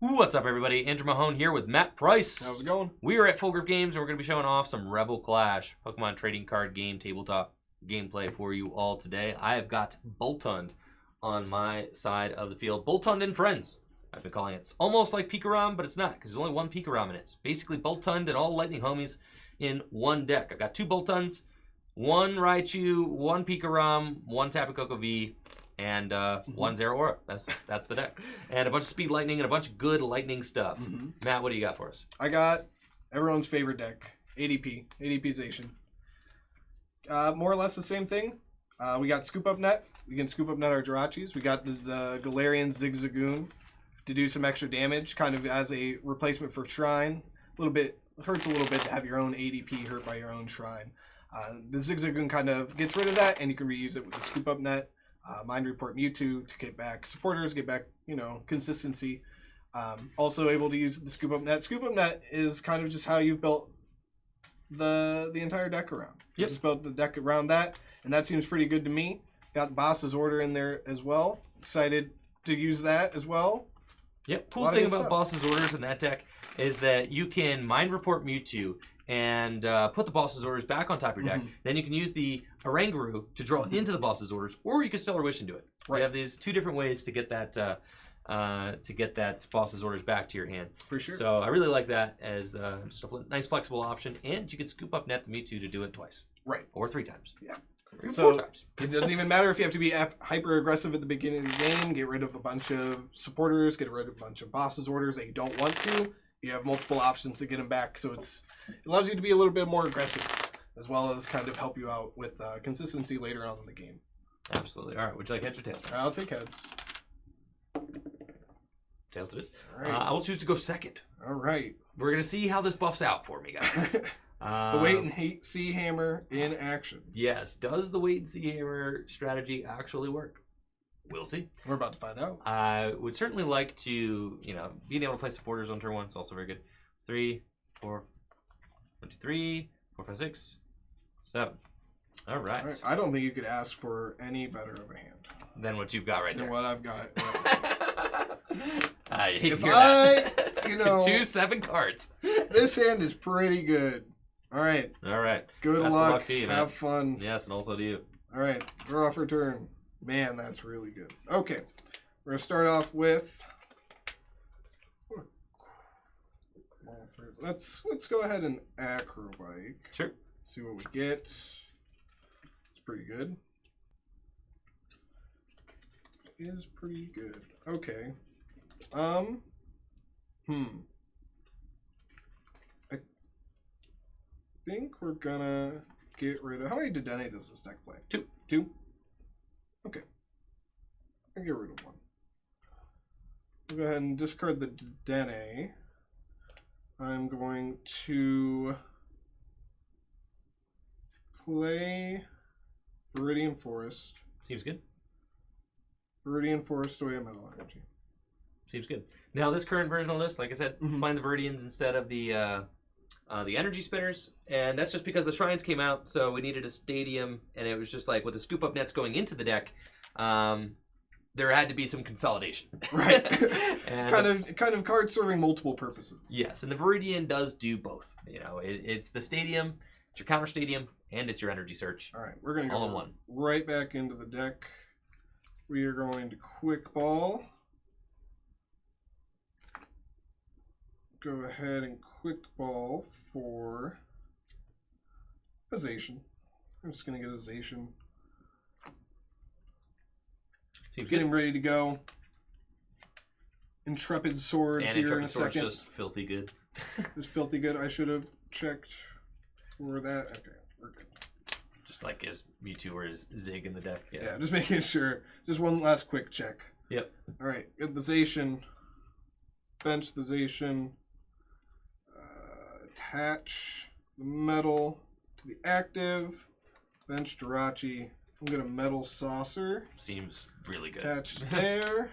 What's up, everybody? Andrew Mahone here with Matt Price. How's it going? We are at Full Grip Games, and we're going to be showing off some Rebel Clash Pokemon trading card game tabletop gameplay for you all today. I have got Boltund on my side of the field. Boltund Friends, I've been calling it. It's almost like Pikarom, but it's not, because there's only one Pikarom in it. It's basically Boltund and all Lightning Homies in one deck. I've got two Boltunds, one Raichu, one Pikarom, one Tapu Koko V, and one Zeraora. That's the deck. And a bunch of Speed Lightning and a bunch of good Lightning stuff. Matt, what do you got for us? I got everyone's favorite deck, ADP Zacian. More or less the same thing. We got Scoop Up Net. We can Scoop Up Net our Jirachis. We got this Galarian Zigzagoon to do some extra damage, kind of as a replacement for Shrine. Hurts a little bit to have your own ADP hurt by your own Shrine. The Zigzagoon kind of gets rid of that, and you can reuse it with the Scoop Up Net. Mind Report Mewtwo to get back supporters, get back, consistency. Also able to use the Scoop Up Net. Scoop Up Net is kind of just how you've built the entire deck around. You just built the deck around that, and that seems pretty good to me. Got the Boss's Order in there as well. Excited to use that as well. Yep. Cool thing about Boss's Orders in that deck is that you can Mind Report Mewtwo and put the Boss's Orders back on top of your deck. Then you can use the Oranguru to draw into the Boss's Orders, or you can Stellar Wish into it. Right. You have these two different ways to get that Boss's Orders back to your hand. For sure. So I really like that as just a nice flexible option, and you can Scoop Up Net the Mewtwo to do it twice. Right. Or 3 times. Yeah. Or so 4 times. It doesn't even matter if you have to be hyper aggressive at the beginning of the game, get rid of a bunch of supporters, get rid of a bunch of Boss's Orders that you don't want to. You have multiple options to get them back, so it allows you to be a little bit more aggressive, as well as kind of help you out with consistency later on in the game. Absolutely. All right, would you like heads or tails? I'll take heads. Tails it is. All right. I will choose to go second. All right. We're going to see how this buffs out for me, guys. The wait and see hammer in action. Yes. Does the wait and see hammer strategy actually work? We'll see. We're about to find out. I would certainly like to, being able to play supporters on turn 1 is also very good. 3, 4, 1, 2, 3, 4, 5, 6, 7. All right. All right. I don't think you could ask for any better of a hand than what you've got right there. Than what I've got. I hate if to hear that. choose 7 cards. This hand is pretty good. All right. All right. Good Best luck. Of luck to you, man. Have fun. Yes, and also to you. All right. Draw for turn. Man, that's really good. Okay. We're going to start off with... Let's go ahead and Acro Bike. Sure. See what we get. It's pretty good. It is pretty good. Okay. I think we're gonna get rid of... How many Dedenne does this deck play? 2. 2? Okay. I'll get rid of 1. We'll go ahead and discard the Dedenne. I'm going to play Viridian Forest. Seems good. Viridian Forest away a Metal Energy. Seems good. Now, this current version of this, like I said, find the Viridians instead of the energy spinners, and that's just because the shrines came out, so we needed a stadium, and it was just like with the Scoop Up Nets going into the deck, there had to be some consolidation. Right. And kind of cards serving multiple purposes. Yes, and the Viridian does do both. It's the stadium, it's your counter stadium, and it's your energy search. All right, we're going to all go in one. Right back into the deck. We are going to Quick Ball. Go ahead and Quick Ball for a Zacian. I'm just going to get a Zacian. Seems Getting good. ready to go. Intrepid Sword and here Intrepid in a Sword's second. just filthy good. It's filthy good. I should have checked for that. Okay, we're good. Just like his Mewtwo or his Zig in the deck. Yeah, just making sure. Just one last quick check. Yep. All right, get the Zacian. Bench the Zacian. Attach the metal to the active. Bench Jirachi. I'm going to Metal Saucer. Seems really good. Attach there.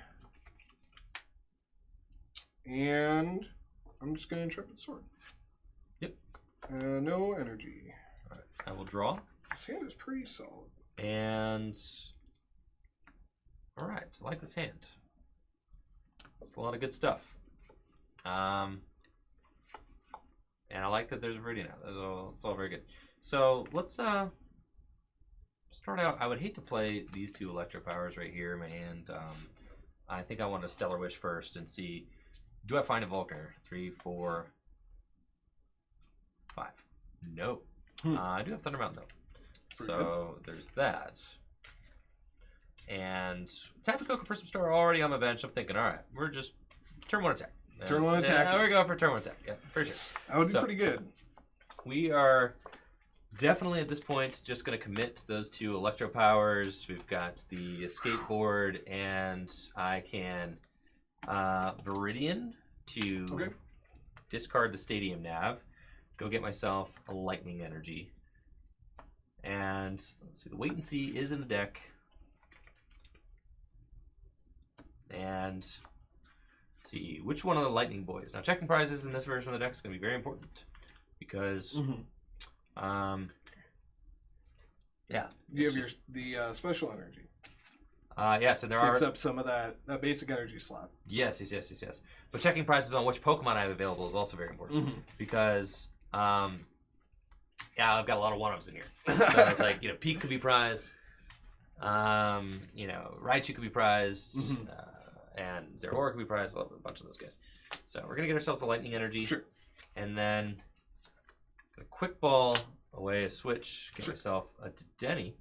And I'm just going to Intrepid Sword. Yep. No energy. All right. I will draw. This hand is pretty solid. And all right, I like this hand. It's a lot of good stuff. And I like that there's a Viridian out. It's all very good. So let's start out. I would hate to play these two Electropowers right here in my hand. I think I want to Stellar Wish first and see. Do I find a Volkner? 3, 4, 5. No. I do have Thunder Mountain though. So there's that. And Tapu Koko Prism Star already on my bench. I'm thinking, all right, we're just turn 1 attack. Turn 1 attack. Yeah, we're going for turn 1 attack. Yeah, for sure. That would be pretty good. We are definitely at this point just going to commit to those two Electropowers. We've got the skateboard, and I can Viridian to discard the Stadium Nav, go get myself a Lightning Energy. And let's see, the Wait and See is in the deck. And see which one of the Lightning Boys. Now, checking prizes in this version of the deck is going to be very important because, yeah, you have the special energy. Yes, and there takes up some of that basic energy slot. Yes. But checking prices on which Pokemon I have available is also very important because, yeah, I've got a lot of one-ups in here. So it's like, Pete could be prized, Raichu could be prized. And Zeraora could be prized, a bunch of those guys. So we're going to get ourselves a Lightning Energy. Sure. And then a Quick Ball away, a switch, get myself a Dedenne.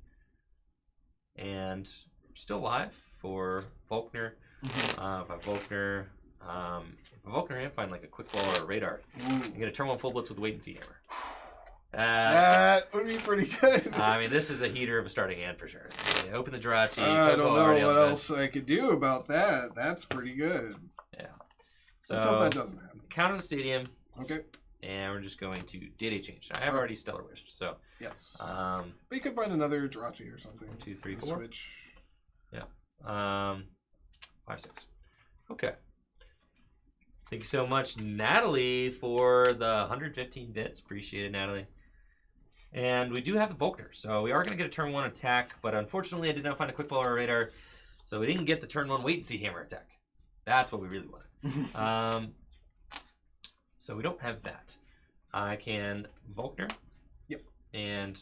And we're still alive for Volkner. If I Volkner and find like a Quick Ball or a Radar, I'm going to turn 1 Full Blitz with the Wait and See Hammer. That would be pretty good. I mean, this is a heater of a starting hand for sure. Open the Jirachi. I don't know what else I could do about that. That's pretty good. Yeah. So let's hope that doesn't happen. Counter the Stadium. Okay. And we're just going to Day Change. I have already Stellar Wished, so. Yes. But you could find another Jirachi or something. 2, 3, 4. Switch. Yeah. 5, 6. Okay. Thank you so much, Natalie, for the 115 bits. Appreciate it, Natalie. And we do have the Volkner, so we are going to get a turn 1 attack, but unfortunately I did not find a Quick Ball or a Radar, so we didn't get the turn 1 Wait and See Hammer attack. That's what we really wanted. So we don't have that. I can Volkner. Yep. And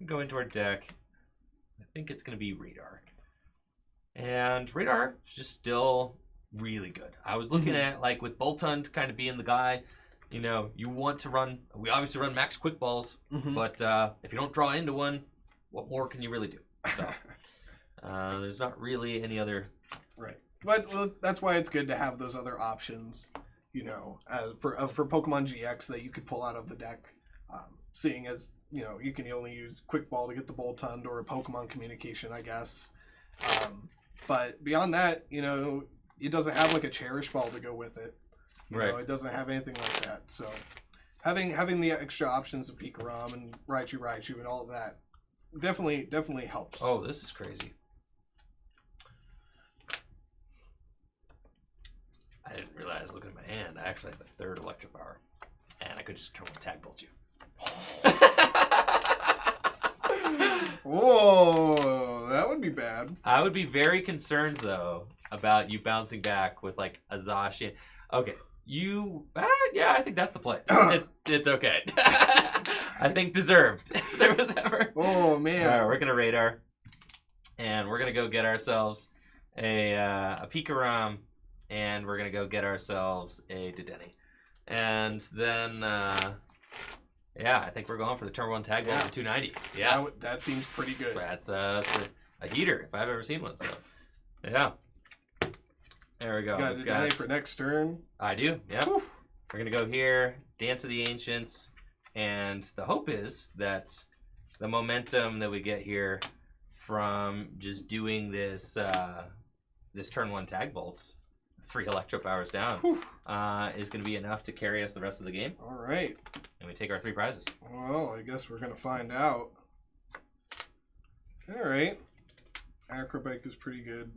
go into our deck. I think it's going to be Radar. And Radar is just still really good. I was looking at, like, with Boltund kind of being the guy, you want to run, we obviously run max Quick Balls, but if you don't draw into one, what more can you really do? So, there's not really any other... Right. But that's why it's good to have those other options, for Pokemon GX that you could pull out of the deck, seeing as, you can only use Quick Ball to get the Boltund or a Pokemon Communication, I guess. But beyond that, it doesn't have like a Cherish Ball to go with it. It doesn't have anything like that. So having the extra options of Pikarom and Raichu and all of that definitely helps. Oh, this is crazy. I didn't realize looking at my hand, I actually have a 3rd Electropower. And I could just turn 1 Tag Bolt you. Whoa, that would be bad. I would be very concerned though about you bouncing back with like a Zacian. Okay. Yeah, I think that's the play. It's okay. I think deserved. If there was ever. Oh man! All right, we're gonna Radar, and we're gonna go get ourselves a Pikarom, and we're gonna go get ourselves a Dedenne, and then yeah, I think we're going for the turn 1 Tag Ball for 290. Yeah, that seems pretty good. That's a heater if I've ever seen one. So yeah. There we go. Got a Dedenne for next turn. I do, yeah. We're going to go here, Dance of the Ancients, and the hope is that the momentum that we get here from just doing this this turn 1 Tag Bolts, 3 Electropowers down, is going to be enough to carry us the rest of the game. All right. And we take our 3 prizes. Well, I guess we're going to find out. All right. Acro Bike is pretty good.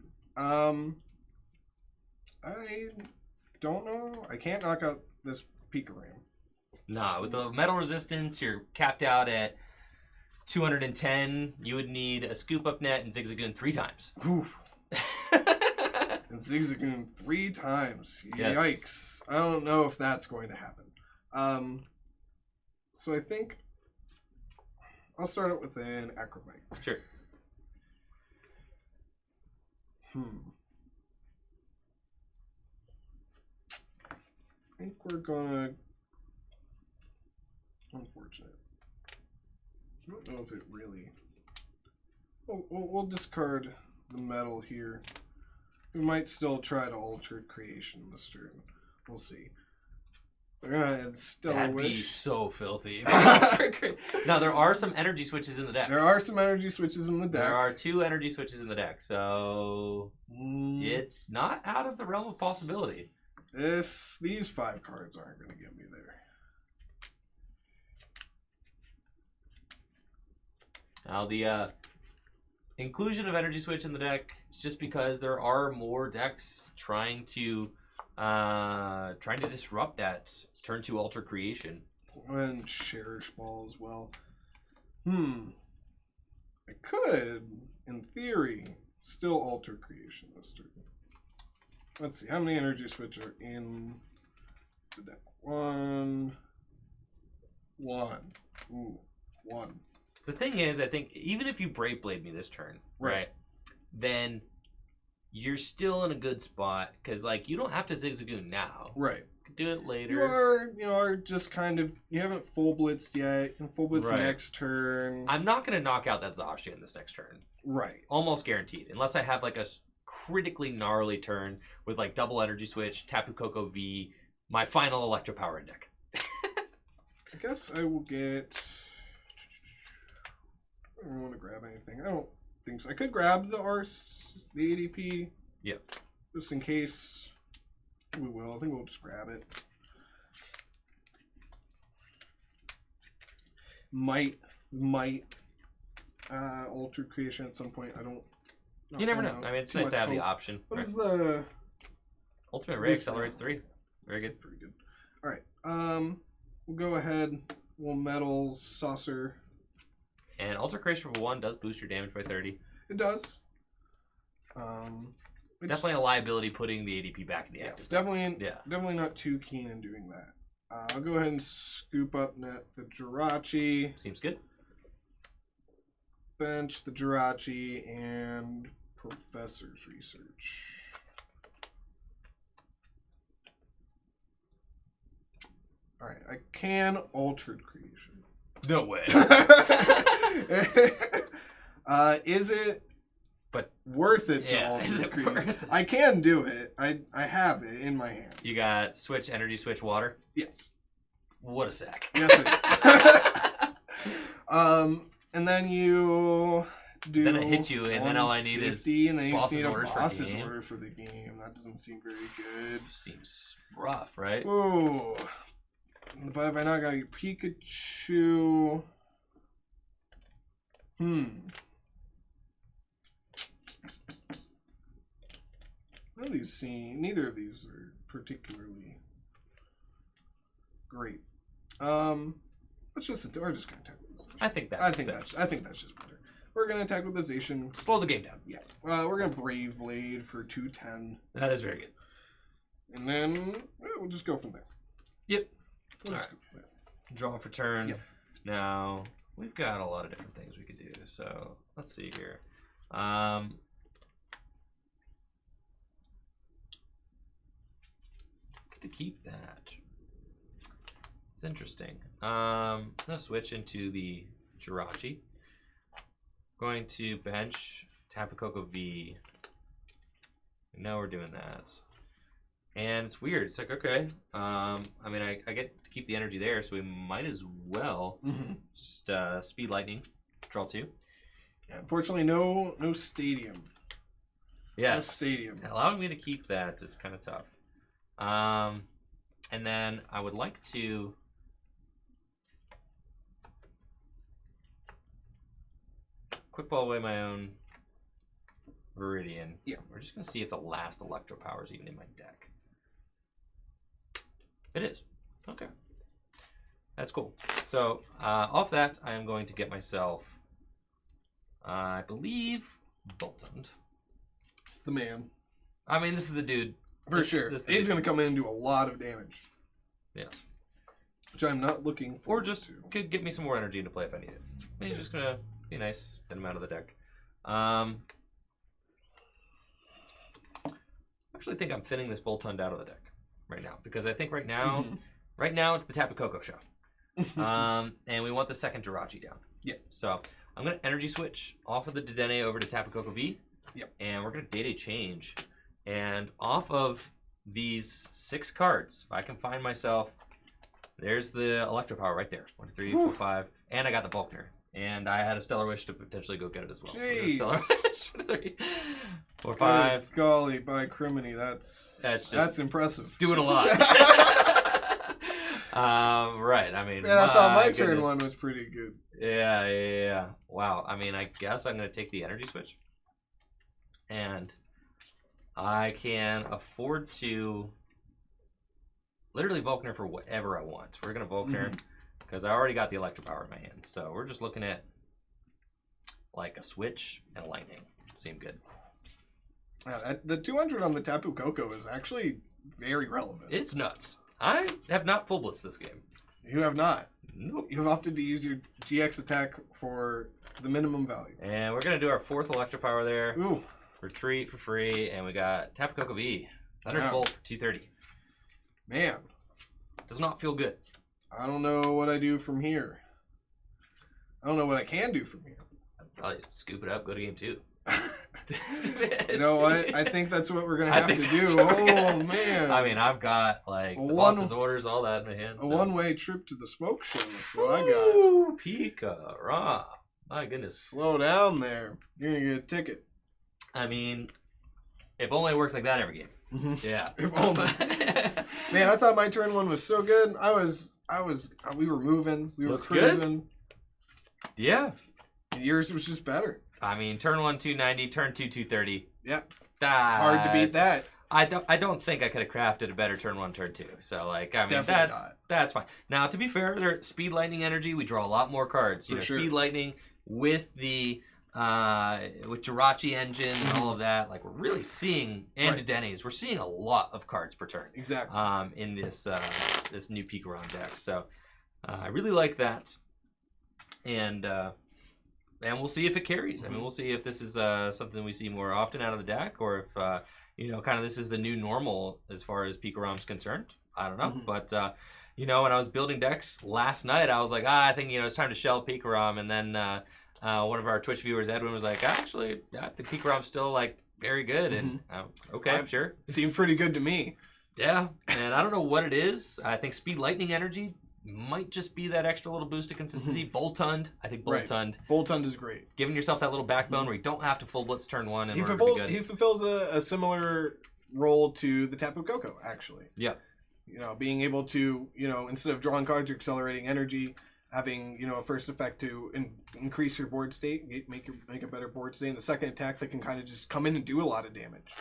I don't know. I can't knock out this Pikarom. Nah, with the metal resistance, you're capped out at 210. You would need a Scoop Up Net and Zigzagoon 3 times. Oof. And Zigzagoon 3 times. Yes. Yikes. I don't know if that's going to happen. So I think I'll start it with an Acro Bike. Sure. I think we're gonna... Unfortunate. I don't know if it really... We'll discard the metal here. We might still try to alter creation this turn. We'll see. They're gonna Stellar That'd Wish. be so filthy. Now, there are some energy switches in the deck. There are some energy switches in the deck. There are 2 energy switches in the deck, so it's not out of the realm of possibility. These 5 cards aren't going to get me there. Now, the inclusion of energy switch in the deck is just because there are more decks trying to disrupt that turn 2 alter creation. And Cherish Ball as well. I could, in theory, still alter creation this turn. Let's see, how many energy switch are in the deck? 1. Ooh, 1. The thing is, I think even if you Brave Blade me this turn, right, then you're still in a good spot because, like, you don't have to Zigzagoon now. Right. You could do it later. You are just kind of, you haven't full blitzed yet. You can full blitz next turn. I'm not going to knock out that Zacian this next turn. Right. Almost guaranteed. Unless I have, like, a critically gnarly turn with, like, double energy switch, Tapu Koko V, my final Electropower deck. I guess I will get... I don't want to grab anything. I don't think so. I could grab the the ADP. Yep. Just in case we will. I think we'll just grab it. Might alter creation at some point. I don't. You never know. I mean, it's nice to have the option. What is the Ultimate Ray accelerates 3. Very good. Pretty good. All right. We'll go ahead. We'll metal saucer. And Alter Creation for 1 does boost your damage by 30. It does. Definitely a liability putting the ADP back in the active. Definitely not too keen in doing that. I'll go ahead and scoop up the Jirachi. Seems good. Bench the Jirachi and Professor's Research. All right, I can Altered Creation. No way. Is it worth it to alter creation? I can do it. I have it in my hand. You got switch, energy switch, water? Yes. What a sack. Yes, I do. And then you do... Then it hits you, and then all I need is and then you boss's need a orders boss's for order for the game. That doesn't seem very good. Seems rough, right? Ooh. But if I not got your Pikachu... Neither of these are particularly great. We're just gonna attack with Zacian. I think that's just better. We're gonna attack with the Zacian. Slow the game down. Yeah. We're gonna Brave Blade for 210. That is very good. And then we'll just go from there. Yep. We'll All just right. go from there. Draw for turn. Yep. Now we've got a lot of different things we could do. So let's see here. Get to keep that. It's interesting. I'm gonna switch into the Jirachi. Going to bench Tapu Koko V. Now we're doing that. And it's weird. It's like, okay. I mean, I get to keep the energy there, so we might as well just speed lightning, draw 2. Yeah, unfortunately, no stadium. Yes. No stadium. Allowing me to keep that is kind of tough. And then I would like to quick ball away my own Viridian. Yeah. We're just going to see if the last Electropower is even in my deck. It is. Okay. That's cool. So, off that, I am going to get myself, I believe, Boltund. The man. I mean, this is the dude For sure. He's going to come in and do a lot of damage. Yes. Which I'm not looking for. Or just could get me some more energy into play if I need it. And he's just going to be nice, get him out of the deck. I actually think I'm thinning this Boltund out of the deck right now. Because I think right now it's the Tapu Koko show. And we want the second Jirachi down. Yeah. So I'm going to energy switch off of the Dedenne over to Tapu Koko V. Yep. And we're going to Day change. And off of these 6 cards, if I can find myself, there's the Electropower right there. 1, 2, 3, 4, 5. And I got the Volkner. And I had a Stellar Wish to potentially go get it as well. Jeez. So Stellar Wish. 3, 4, 5. Good golly, by criminy, that's impressive. It's doing a lot. Right. I mean, man, I thought my turn one was pretty good. Yeah. Wow. I mean, I guess I'm going to take the energy switch. And I can afford to literally Volkner for whatever I want. We're going to Volkner because I already got the Electropower in my hand. So we're just looking at like a switch and a lightning. Seem good. The 200 on the Tapu Koko is actually very relevant. It's nuts. I have not full blitz this game. You have not. Nope. You have opted to use your GX attack for the minimum value. And we're going to do our 4th Electropower there. Ooh. Retreat for free. And we got Tapu Koko V. Thunder's Bolt for 230. Man. Does not feel good. I don't know what I do from here. I don't know what I can do from here. I'd probably scoop it up, go to game 2. You know what? I think that's what we're going to have to do. Oh, man. I mean, I've got, like, the boss's orders, all that in my hand. A one-way trip to the smoke show. That's what I got. Pikarom. My goodness. Slow down there. You're going to get a ticket. I mean, if only it works like that every game. Yeah. If only. Man, I thought my turn 1 was so good. We were moving. We were cruising. Good. Yeah. Yours was just better. I mean, turn 1, 290, turn 2, 230. Yep. Hard to beat that. I don't think I could have crafted a better turn 1, turn 2. So, like, I mean, that's fine. Now, to be fair, their Speed Lightning energy, we draw a lot more cards. You know, Speed Lightning with the with Jirachi engine and all of that. Like, we're really seeing, and Dedenne's, we're seeing a lot of cards per turn. Exactly. In this this new Pikarom deck. So, I really like that. And we'll see if it carries. I mean, we'll see if this is something we see more often out of the deck, or if you know, kind of this is the new normal as far as Pikarom's concerned. I don't know, but you know, when I was building decks last night, I was like, I think it's time to shelve Pikarom, and then one of our Twitch viewers, Edwin, was like, actually, I think Pikarom's still like very good, and okay, sure, seems pretty good to me. Yeah, and I don't know what it is. I think Speed Lightning energy might just be that extra little boost of consistency. Boltund. I think Boltund. Boltund is great. Giving yourself that little backbone where you don't have to full blitz turn 1 in order to be good. He fulfills a similar role to the Tapu Koko, actually. Yeah. You know, being able to, instead of drawing cards, you're accelerating energy, having, a first effect to increase your board state, make a better board state, and the second attack that can kind of just come in and do a lot of damage.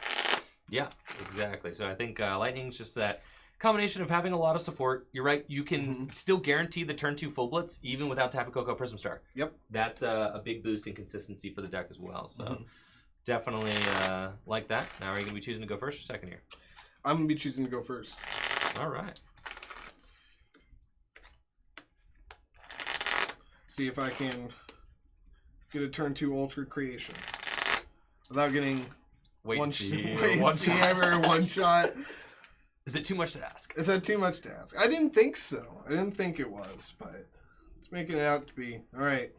Yeah, exactly. So I think Lightning's just that combination of having a lot of support. You're right. You can still guarantee the turn 2 full blitz even without Tapu Koko Prism Star. Yep. That's a big boost in consistency for the deck as well. So definitely like that. Now, are you going to be choosing to go first or second here? I'm going to be choosing to go first. All right. See if I can get a turn 2 Ultra Creation without getting one shot. Is it too much to ask? Is that too much to ask? I didn't think so. I didn't think it was, but it's making it out to be. All right.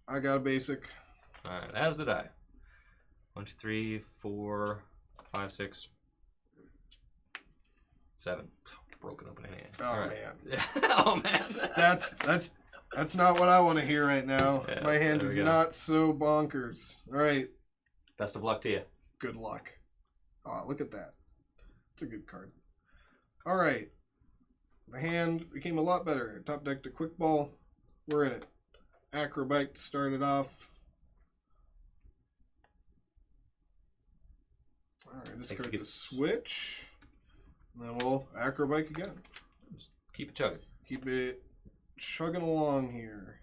I got a basic. All right, as did I. 1, 2, 3, 4, 5, 6, 7. Broken open hand. Oh, all right. Man. Oh, man. That's not what I want to hear right now. Yes, my hand is not so bonkers. All right. Best of luck to you. Good luck. Oh, look at that. It's a good card. All right. The hand became a lot better. Top deck to Quick Ball. We're in it. Acro Bike to start it off. All right, this card to switch. And then we'll Acro Bike again. Just keep it chugging. Keep it chugging along here.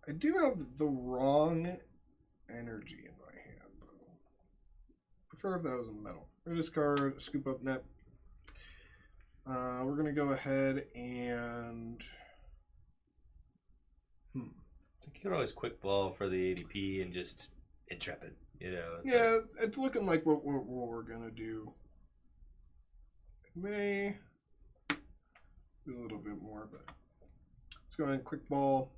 I I do have the wrong energy in my hand, though. Prefer if that was a metal. We're going to discard Scoop Up Net. We're going to go ahead and... You could always quick ball for the ADP and just Intrepid. You know. Yeah, it's looking like what we're going to do. It may be a little bit more, but let's go ahead and quick ball.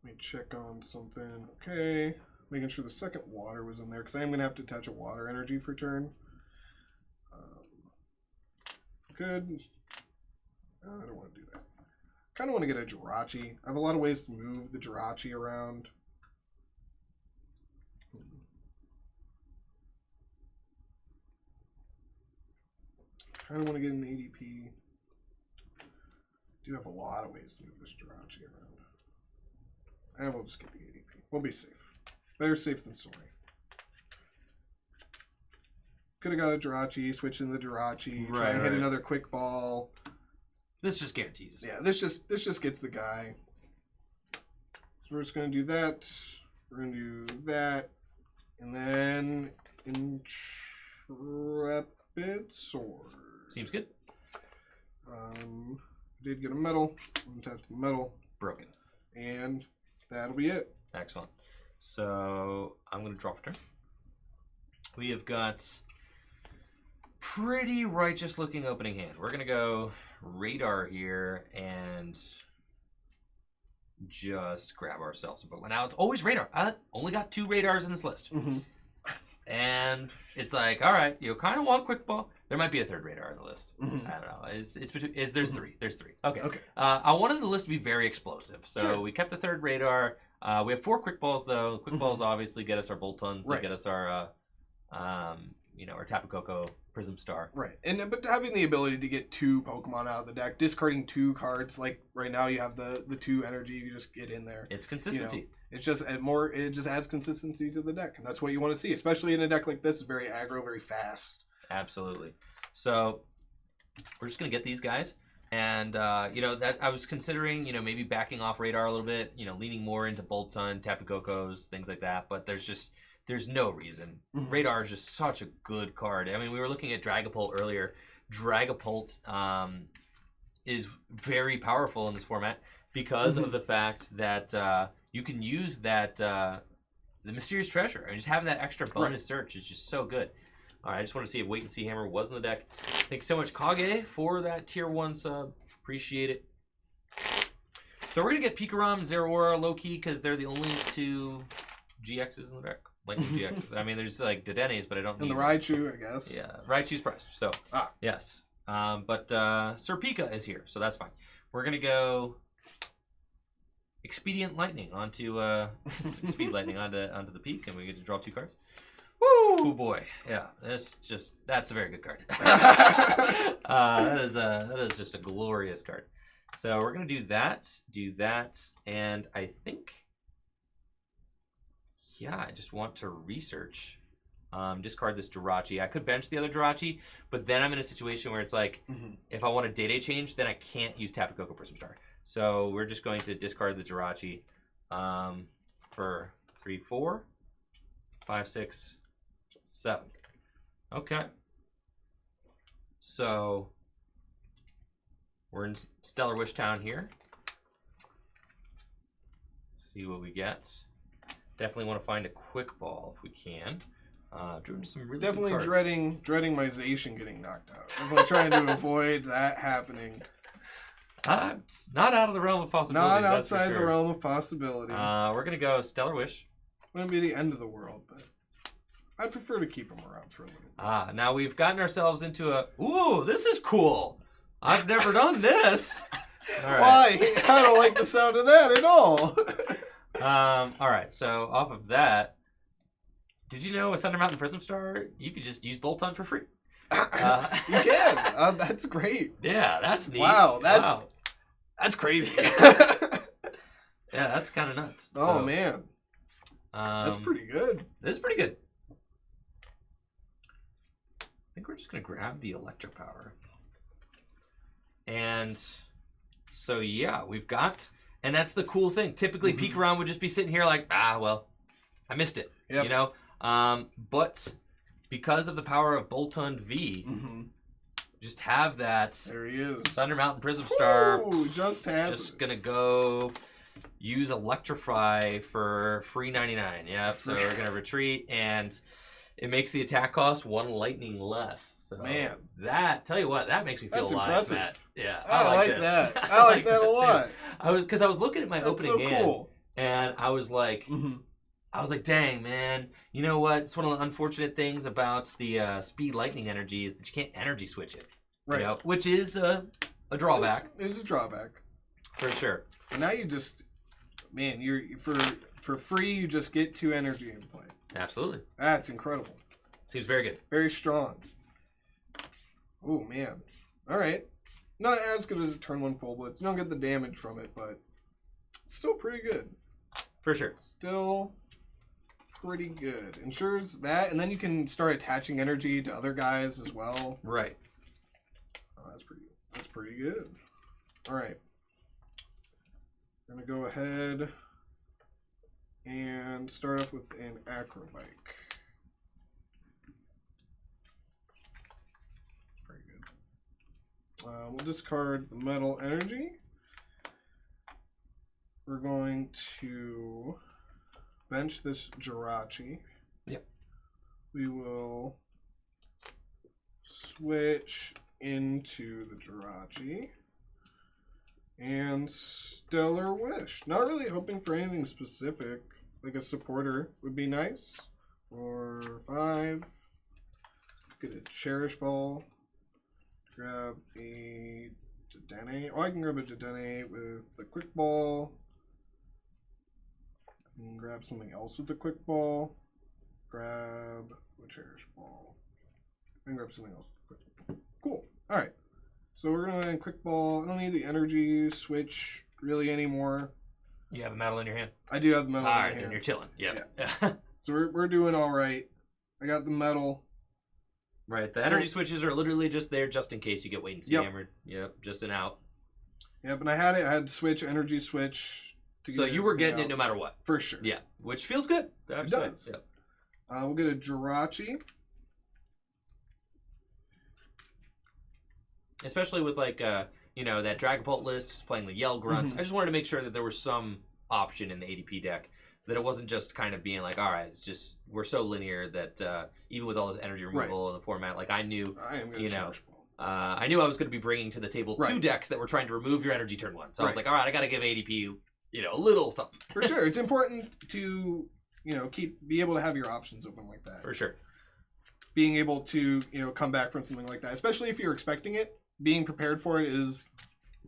Let me check on something. Okay. Making sure the second water was in there because I am going to have to attach a water energy for turn. Good. I don't want to do that. Kind of want to get a Jirachi. I have a lot of ways to move the Jirachi around. Kind of want to get an ADP. Do have a lot of ways to move this Jirachi around. And we'll just get the ADP. We'll be safe. Better safe than sorry. Could have got a Jirachi, switch in the Jirachi, try and hit another quick ball. This just guarantees. Yeah, this just gets the guy. So we're just gonna do that. We're gonna do that, and then Intrepid Sword. Seems good. Did get a medal. Untap the medal. Broken. And that'll be it. Excellent. So I'm gonna draw for turn. We have got pretty righteous looking opening hand. We're gonna go Radar here and just grab ourselves a Pokemon. Now it's always Radar. I only got 2 Radars in this list. And it's like, all right, you kind of want Quick Ball. There might be a 3rd Radar on the list. I don't know. There's 3. There's 3. Okay. I wanted the list to be very explosive. So we kept the 3rd Radar. We have 4 Quick Balls, though. Quick Balls obviously get us our Boltunds. They get us our, our Tapu Koko Prism Star. Right. But having the ability to get 2 Pokemon out of the deck, discarding 2 cards, like right now you have the 2 energy, you just get in there. It's consistency. You know, it just adds consistency to the deck, and that's what you want to see, especially in a deck like this. It's very aggro, very fast. Absolutely. So we're just gonna get these guys, and that I was considering, maybe backing off Radar a little bit, leaning more into Boltund, Tapu Kokos, things like that. But there's no reason. Radar is just such a good card. I mean, we were looking at Dragapult earlier. Dragapult is very powerful in this format because of the fact that you can use that the Mysterious Treasure. And just having that extra bonus search is just so good. All right, I just want to see if Wait and See Hammer was in the deck. Thank you so much, Kage, for that tier 1 sub. Appreciate it. So we're going to get Pikarom, Zeraora, low-key, because they're the only 2 GXs in the deck. Lightning GXs. I mean, there's like Dedennes, but I don't need... And the Raichu, I guess. Yeah, Raichu's priced. So, yes. But Sir Pika is here, so that's fine. We're going to go Expedient Lightning onto... Speed Lightning onto the peak, and we get to draw 2 cards. Woo, boy. Yeah, that's a very good card. That is just a glorious card. So we're going to do that, and I think... Yeah, I just want to research. Discard this Jirachi. I could bench the other Jirachi, but then I'm in a situation where it's like, if I want a Day-Day change, then I can't use Tapu Koko Prism Star. So we're just going to discard the Jirachi for 3, 4, 5, 6, 7. Okay. So we're in Stellar Wish Town here. See what we get. Definitely want to find a Quick Ball if we can. Doing some really definitely good cards. dreading my Zacian getting knocked out. Definitely trying to avoid that happening. It's not out of the realm of possibilities. Not outside the realm of possibility. We're gonna go Stellar Wish. It wouldn't be the end of the world, but I'd prefer to keep them around for a little bit. Now we've gotten ourselves into a... Ooh, this is cool. I've never done this. All right. Why? I don't like the sound of that at all. All right, so off of that, did you know with Thunder Mountain Prism Star, you could just use Boltund for free? You can. That's great. Yeah, that's neat. Wow, that's crazy. Yeah, that's kind of nuts. Oh, man. That's pretty good. It's pretty good. I think we're just going to grab the Electropower. And So yeah, we've got, and that's the cool thing. Typically, Pikarom would just be sitting here like, well, I missed it, you know? But because of the power of Boltund V, just have that. There he is. Thunder Mountain Prism Star. Ooh, just gonna go use Electrify for free 99. Yep. So we're gonna retreat, and it makes the attack cost 1 lightning less. So man, tell you what, that makes me feel that's alive, impressive. Matt. Yeah, I like this. that. I like that a lot. Because I was looking at my opening hand, cool. and I was like, dang, man, you know what? It's one of the unfortunate things about the speed lightning energy is that you can't energy switch it. Right. You know, which is a drawback. It's a drawback. For sure. And now you just, man, you're for free, you just get 2 energy in play. Absolutely. That's incredible. Seems very good. Very strong. Oh, man. All right. Not as good as a turn 1 full blitz. You don't get the damage from it, but it's still pretty good. For sure. Still pretty good. Ensures that, and then you can start attaching energy to other guys as well. Right. Oh, that's pretty good. All right. I'm going to go ahead and start off with an Acro Bike. Very good. We'll discard the Metal Energy. We're going to bench this Jirachi. Yep. We will switch into the Jirachi. And Stellar Wish. Not really hoping for anything specific. Like a supporter would be nice. 4, 5. Get a Cherish Ball. Grab a Dedenne. Oh, I can grab a Dedenne with the Quick Ball. And grab something else with the Quick Ball. Grab a Cherish Ball. And grab something else with the Quick Ball. Cool. Alright. So we're going to Quick Ball. I don't need the energy switch really anymore. You have a metal in your hand? I do have the metal in my hand. Alright, then you're chilling. Yep. Yeah. So we're doing all right. I got the metal. Right. The energy switches are literally just there just in case you get wait and see hammered. Yep. Just an out. Yep, and I had to switch, energy switch. So you were getting it no matter what. For sure. Yeah. Which feels good. It does. Yep. We'll get a Jirachi. Especially with that Dragapult list playing the Yell Grunts. I just wanted to make sure that there was some option in the ADP deck. That it wasn't just kind of being like, all right, it's just, we're so linear that even with all this energy removal in the format, like I knew, I knew I was going to be bringing to the table 2 decks that were trying to remove your energy turn 1. So I was like, all right, I got to give ADP, a little something. For sure. It's important to, be able to have your options open like that. For sure. Being able to, come back from something like that, especially if you're expecting it, being prepared for it is,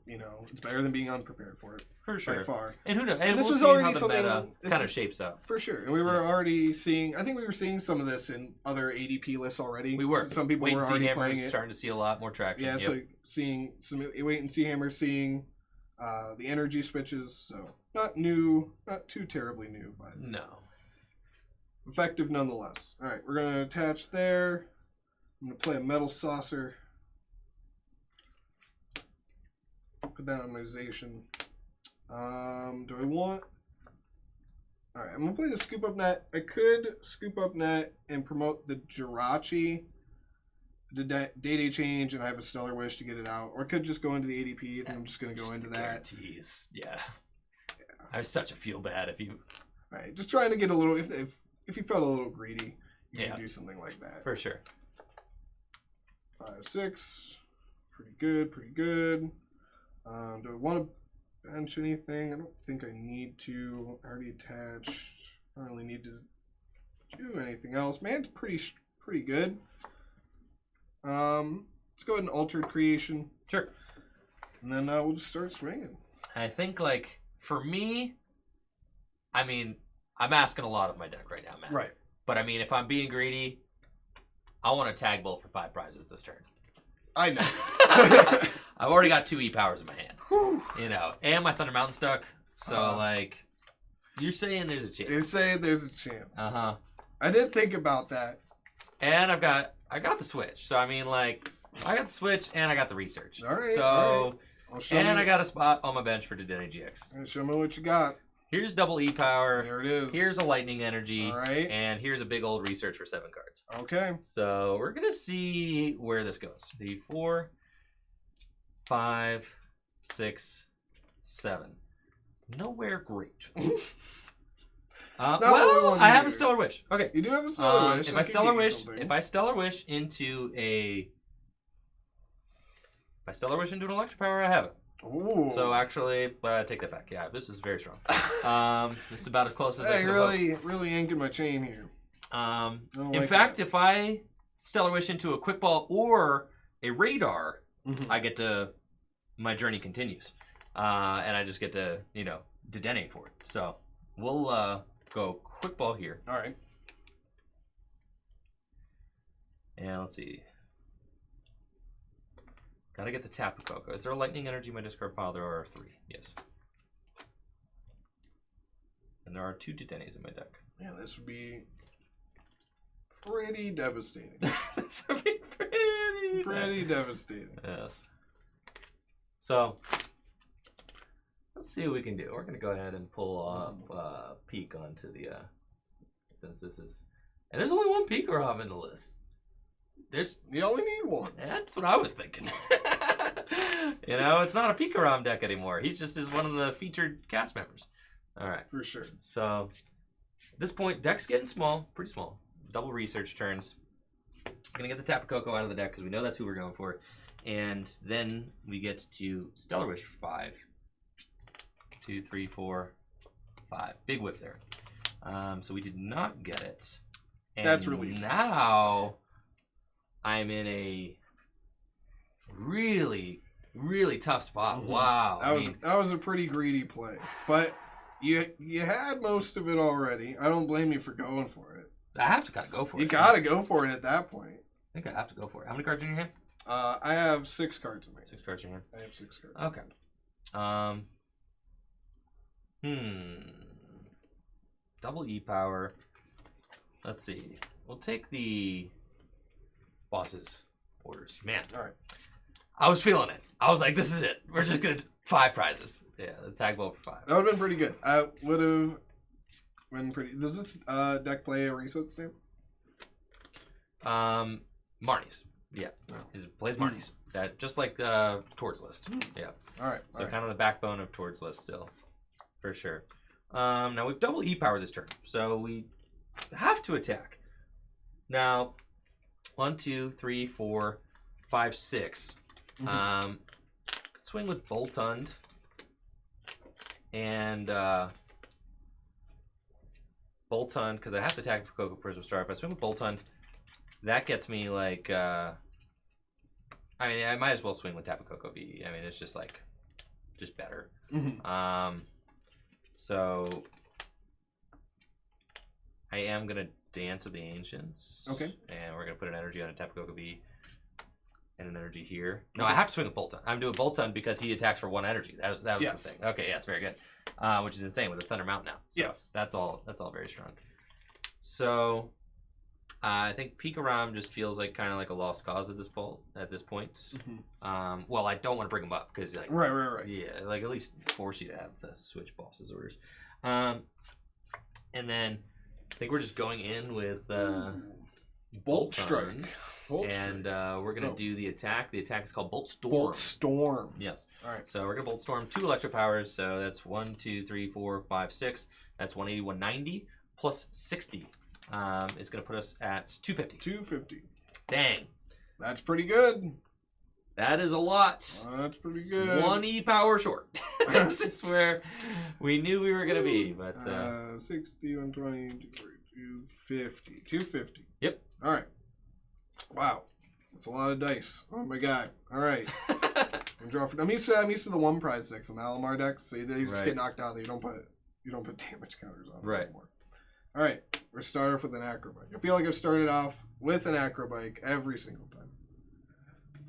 it's better than being unprepared for it. For sure. By far. And who knows? And this we'll was see already how the something meta kind of shapes up. For sure. And we were already seeing, I think we were seeing some of this in other ADP lists already. We were. Some people were already playing it. Starting to see a lot more traction. Yeah, so seeing some wait and see hammers, seeing the energy switches. So not new, not too terribly new, but no. Effective nonetheless. All right, we're going to attach there. I'm going to play a Metal Saucer. Put that on my Zacian. Do I want... Alright, I'm going to play the Scoop Up Net. I could Scoop Up Net and promote the Jirachi, the Day Change, and I have a Stellar Wish to get it out. Or I could just go into the ADP. I think I'm just going to go into that. Guarantees. Yeah. I was such a feel bad if you... Alright, just trying to get a little... If you felt a little greedy, you can do something like that. For sure. 5, 6. Pretty good, pretty good. Do I want to bench anything? I don't think I need to. I already attached. I don't really need to do anything else. Man's pretty good. Let's go ahead and Altered Creation. Sure. And then we'll just start swinging. I think, for me, I'm asking a lot of my deck right now, Matt. Right. But, if I'm being greedy, I want to tag bolt for 5 prizes this turn. I know. I've already got 2 E-Powers in my hand. Whew. And my Thunder Mountain stuck. So, you're saying there's a chance. You're saying there's a chance. Uh-huh. I did think about that. And I got the Switch. So, I got the Switch and I got the Research. All right. So, all right. And I got a spot on my bench for Dedenne GX. Show me what you got. Here's double E power. There it is. Here's a lightning energy. All right. And here's a big old research for 7 cards. Okay. So we're going to see where this goes. 3, 4, 5, 6, 7. Nowhere great. Well, I have a Stellar Wish. Okay. You do have a Stellar Wish. If I Stellar Wish into an Electropower, I have it. Ooh. So actually, take that back. Yeah, this is very strong. This is about as close as I can really yanking my chain here. In fact, if I Stellar Wish into a Quick Ball or a Radar, I get to, my journey continues. And I just get to, Dedenne for it. So we'll go Quick Ball here. All right. And let's see. Gotta get the Tapu Koko. Is there a lightning energy in my discard pile? There are 3. Yes. And there are 2 Dedennes in my deck. Yeah, this would be pretty devastating. This would be pretty devastating. Yes. So, let's see what we can do. We're gonna go ahead and pull up Peak onto the since this is, and there's only one Pikarom in the list. You only need one. That's what I was thinking. It's not a Pikarom deck anymore. He just is one of the featured cast members. All right. For sure. So, at this point, deck's getting small, pretty small. Double research turns. I'm going to get the Tapu Koko out of the deck because we know that's who we're going for. And then we get to Stellar Wish 5. 2, 3, 4, 5. Big whiff there. So we did not get it. And that's really now I'm in a really, really tough spot. Wow. That was a pretty greedy play. But you had most of it already. I don't blame you for going for it. I have to kind of go for it. You got to go for it at that point. I think I have to go for it. How many cards are in your hand? I have 6 cards in my hand. 6 cards in your hand? I have 6 cards. Okay. Double E power. Let's see. We'll take the boss's orders. Man. All right. I was feeling it. I was like, this is it. We're just going to 5 prizes. Yeah, the tag ball for 5. That would have been pretty good. I would have been pretty. Does this deck play a reset stamp? Marnie's. Yeah. It plays Marnie's. That just like Tord's list. Yeah. All right. So kind of the backbone of Tord's list still. For sure. Now we've double E power this turn. So we have to attack. Now 1, 2, 3, 4, 5, 6. Swing with Boltund. And Boltund, because I have to attack for Ultra Prism Star. If I swing with Boltund, that gets me like I might as well swing with Tapu Koko V. I mean, it's just like better. So I am gonna Dance of the Ancients. Okay. And we're gonna put an energy on a Tapu Koko V and an energy here. No, I have to swing with Boltund. I'm doing Boltund because he attacks for 1 energy. That was yes. the thing. Okay, yeah, it's very good. Which is insane with a Thunder Mount now. So yes. That's all very strong. So I think Pikarom just feels like kind of like a lost cause at this point. Well, I don't want to bring him up because like right. Yeah, like at least force you to have the switch boss's orders. And then I think we're just going in with Bolt Strike. And we're gonna do the attack. The attack is called Bolt Storm. Bolt Storm. Yes. All right. So we're gonna Bolt Storm 2 Electropowers. So that's 1, 2, 3, 4, 5, 6. That's 180, 190 plus 60. Is gonna put us at 250. 250. Dang. That's pretty good. That is a lot. That's pretty good. 1 E power short. That's just where we knew we were gonna be. But 60, 120, 250. 250. Yep. All right. Wow, that's a lot of dice. Oh my god! All right, I'm used to the 1 prize decks on the Alamar decks, so they just get knocked out. You don't put damage counters on them anymore. All right, we're starting off with an Acro Bike. I feel like I've started off with an Acro Bike every single time,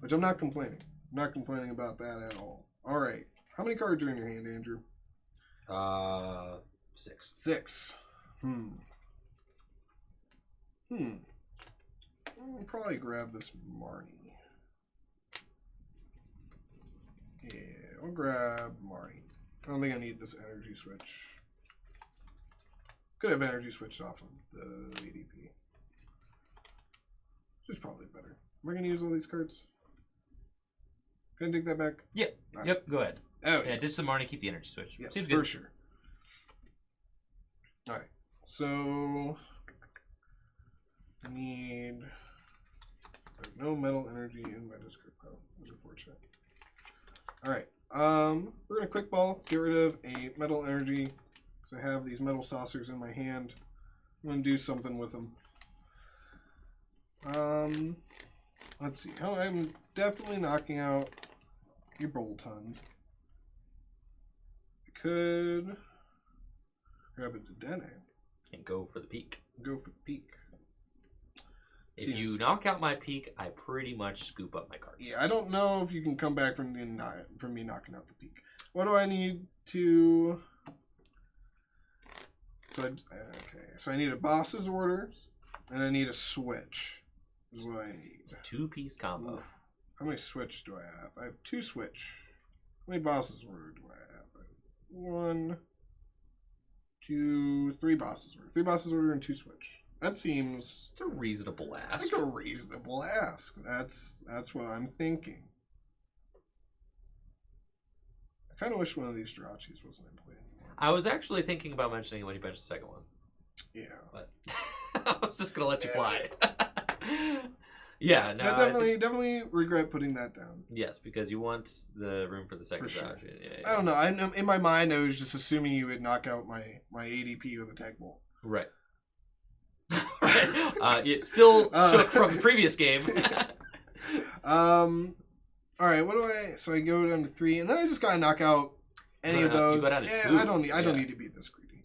which I'm not complaining. I'm not complaining about that at all. All right, how many cards are in your hand, Andrew? 6. 6. I'll probably grab this Marnie. Yeah, I'll grab Marnie. I don't think I need this energy switch. Could have energy switched off of the ADP. Which is probably better. Am I going to use all these cards? Can I take that back? Yep. Right. Yep, go ahead. Oh, yeah, ditch some Marnie, keep the energy switch. Yes, Seems for good. sure. Alright, so I need no metal energy in my discard pile. That's unfortunate. Alright, we're gonna quick ball, get rid of a metal energy, because I have these metal saucers in my hand. I'm gonna do something with them. Let's see. Oh, I'm definitely knocking out your Boltund. I could grab a Dedenne And go for the peak. go for the peak. If you knock out my peak, I pretty much scoop up my cards. Yeah, I don't know if you can come back from me knocking out the peak. What do I need to? So I need a boss's orders, and I need a switch. Is what I need. It's a 2-piece combo. Oof. How many switch do I have? I have 2 switch. How many boss's order do I have? 1, 2, 3 boss's order. 3 boss's order and 2 switch. That seems It's a reasonable ask. like a reasonable ask. That's what I'm thinking. I kind of wish one of these Jirachis wasn't in play anymore. I was actually thinking about mentioning it when you benched the second one. Yeah. But I was just going to let you fly. Yeah, no. I definitely regret putting that down. Yes, because you want the room for the second For sure. Zacian. Yeah. I don't know. In my mind, I was just assuming you would knock out my ADP with a tag ball. Right. It still shook from the previous game. All right. What do I? So I go down to 3, and then I just gotta knock out any of those. You go down to 2. I don't need to be this greedy.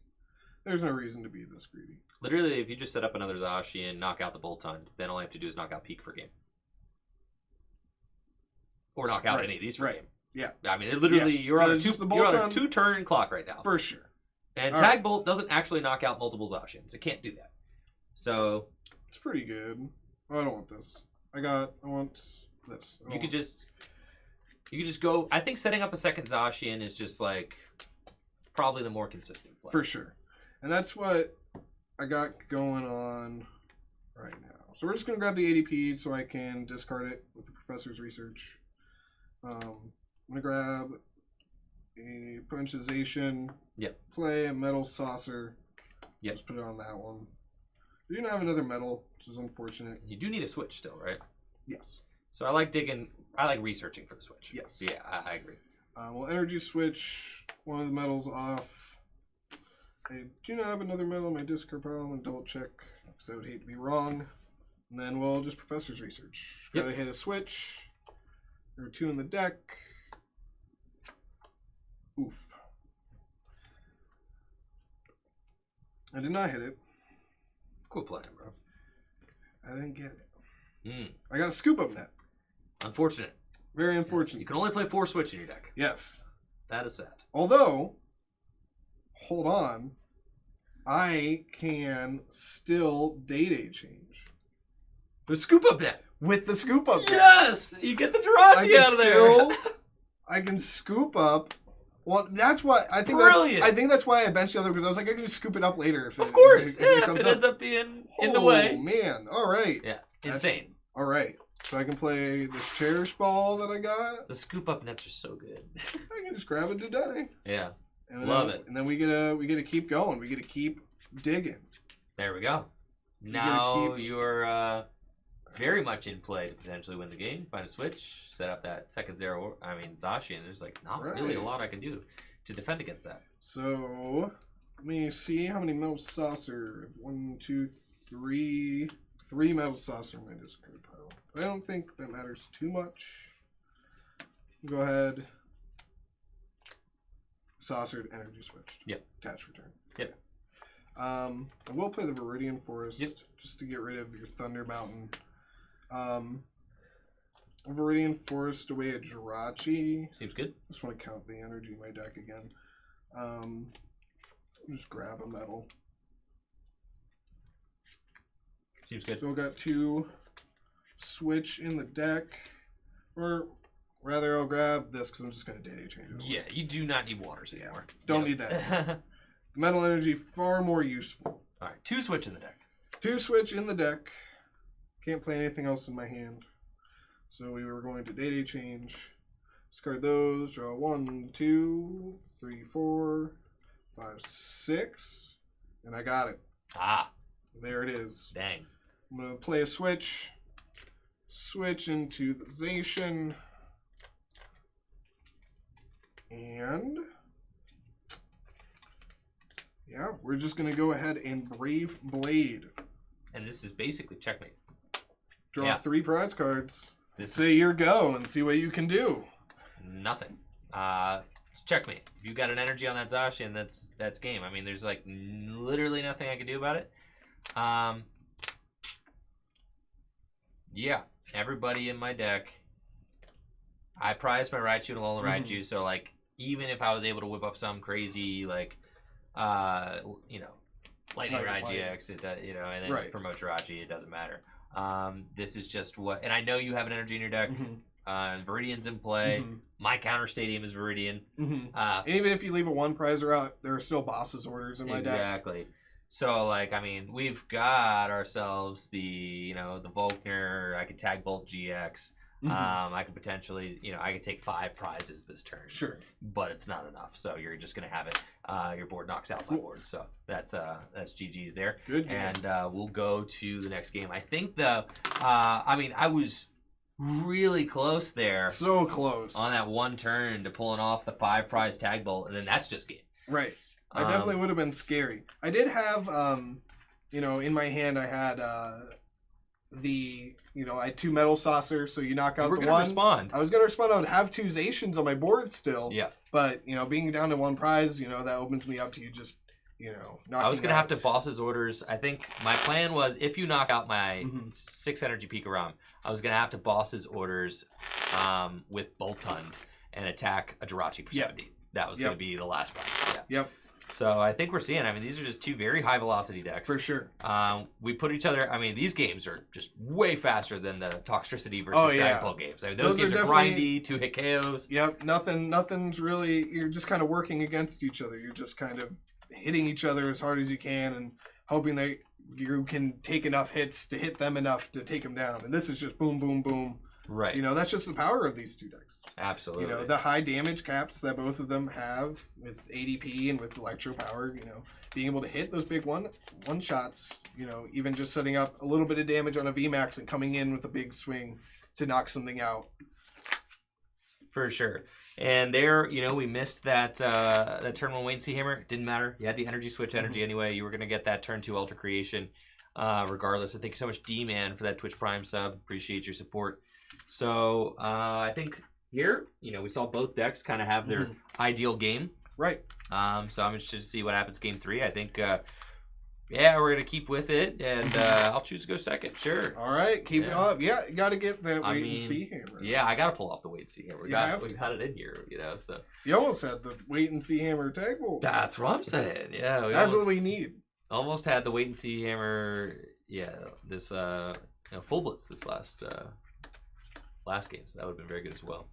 There's no reason to be this greedy. Literally, if you just set up another Zacian, knock out the Boltund, then all I have to do is knock out Peak for game. Or knock out any of these for game. Yeah. I mean, literally, you're on a 2-turn clock right now. For sure. And Tag Bolt doesn't actually knock out multiple Zacians. It can't do that. So it's pretty good. Oh, I don't want this. I want this. You could just go. I think setting up a second Zacian is just like probably the more consistent play. For sure. And that's what I got going on right now. So we're just going to grab the ADP so I can discard it with the professor's research. I'm going to grab a punch of Zacian. Yep. Play a metal saucer. Yep. Just put it on that one. We didn't have another metal, which is unfortunate. You do need a switch still, right? Yes. So I like researching for the switch. Yes. Yeah, I agree. We'll energy switch one of the metals off. I do not have another metal in my discard pile. I'm going to double check because I would hate to be wrong. And then we'll just Professor's Research. Yep. Gotta hit a switch. There are 2 in the deck. Oof. I did not hit it. Cool plan, bro. I didn't get it. Mm. I got a Scoop Up Net. Unfortunate. Very unfortunate. You can only play 4 switch in your deck. Yes. That is sad. Although, hold on, I can still Day change. The Scoop Up Net. With the Scoop Up Net. Yes! You get the Jirachi out of there. I can scoop up. Well, that's what I think. Brilliant. I think that's why I benched the other because I was like, I can just scoop it up later. Of course. If comes it ends up being in the Oh, way. man. All right. Yeah. Insane. All right. So I can play this Cherish Ball that I got. The Scoop Up Nets are so good. I can just grab a Dedenne. Yeah. And Love it. And then we get to keep going. We get to keep digging. There we go. Now you're very much in play to potentially win the game. Find a switch, set up that second Zacian. There's like not really a lot I can do to defend against that. So let me see how many metal saucer. 1, 2, 3. 3 metal saucer in my discard pile. I don't think that matters too much. Go ahead. Saucered, energy switched. Yep. Attach return. Yep. I will play the Viridian Forest just to get rid of your Thunder Mountain. Viridian Forest away at Jirachi. Seems good. Just want to count the energy in my deck again. Just grab a metal. Seems good. So we got 2 switch in the deck. Or rather I'll grab this because I'm just going to day change it. Yeah, you do not need waters anymore. Don't need that. Metal energy, far more useful. All right, 2 switch in the deck. 2 switch in the deck. Can't play anything else in my hand. So we were going to day change. Discard those. Draw 1, 2, 3, 4, 5, 6. And I got it. Ah. There it is. Dang. I'm going to play a switch. Switch into the Zacian. And yeah, we're just going to go ahead and Brave Blade. And this is basically checkmate. Draw 3 prize cards. This Say your go and see what you can do. Nothing. It's checkmate. If you've got an energy on that Zacian, that's game. I mean, there's like literally nothing I can do about it. Yeah, everybody in my deck. I prized my Raichu and Alolan Raichu, so like even if I was able to whip up some crazy like, you know, Lightning Rod GX, and then promote Jirachi, it doesn't matter. This is just what, and I know you have an energy in your deck. Viridian's in play. My counter stadium is Viridian. And even if you leave a 1 prizer out, there are still boss's orders in my deck. Exactly. So, like, I mean, we've got ourselves the Volkner. I could tag Bolt GX. I could potentially, I could take 5 prizes this turn. Sure. But it's not enough. So you're just going to have it. Your board knocks out my board. So that's GG's there. Good game. And we'll go to the next game. I think I was really close there. So close. On that one turn to pulling off the 5 prize tag bolt. And then that's just game. Right. I definitely would have been scary. I did have, in my hand I had I had 2 metal saucers, so you knock out the one. Respond. I was going to respond. I would have 2 Zacians on my board still. Yeah. But, being down to 1 prize, that opens me up to you just, knocking I was going to have to boss's orders. I think my plan was if you knock out my 6 energy Pikarom, I was going to have to boss's orders with Boltund and attack a Jirachi for 70. That was going to be the last prize. Yeah. Yep. So I think we're seeing, these are just 2 very high velocity decks. For sure. We put each other, these games are just way faster than the Toxtricity versus Dragon Ball games. Those games are grindy, 2-hit KOs. Yep, nothing's really, you're just kind of working against each other. You're just kind of hitting each other as hard as you can and hoping that you can take enough hits to hit them enough to take them down. And this is just boom, boom, boom. Right. That's just the power of these 2 decks. Absolutely. The high damage caps that both of them have with ADP and with Electropower, being able to hit those big one shots, even just setting up a little bit of damage on a VMAX and coming in with a big swing to knock something out. For sure. And there, we missed that turn 1 wait and see hammer. It didn't matter. You had the energy switch energy anyway. You were going to get that turn 2 Ultra Creation regardless. And thank you so much, D-Man, for that Twitch Prime sub. Appreciate your support. So I think here, we saw both decks kind of have their ideal game. Right. So I'm interested to see what happens game 3. I think, we're going to keep with it, and I'll choose to go second. Sure. All right. Keep it up. Yeah, you got to get that wait and see hammer. Yeah, I got to pull off the wait and see hammer. We've had it in here, so. You almost had the wait and see hammer tag bolt. That's what I'm saying. Yeah. That's what we need. Almost had the wait and see hammer. Yeah, this full blitz this last game, so that would have been very good as well.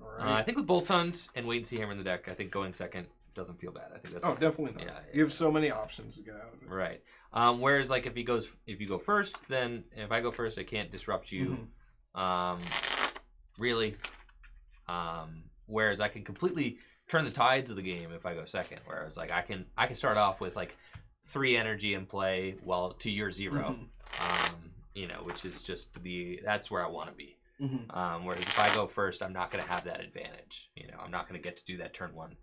All right. I think with Boltund and wait and see hammer in the deck, I think going second doesn't feel bad. I think that's definitely not. Yeah, you have so many options to get out of it. Right. Whereas like if you go first, then if I go first, I can't disrupt you. Really. Whereas I can completely turn the tides of the game if I go second. Whereas like I can start off with like 3 energy in play to your 0. Which is just that's where I want to be. Whereas if I go first, I'm not going to have that advantage. I'm not going to get to do that turn 1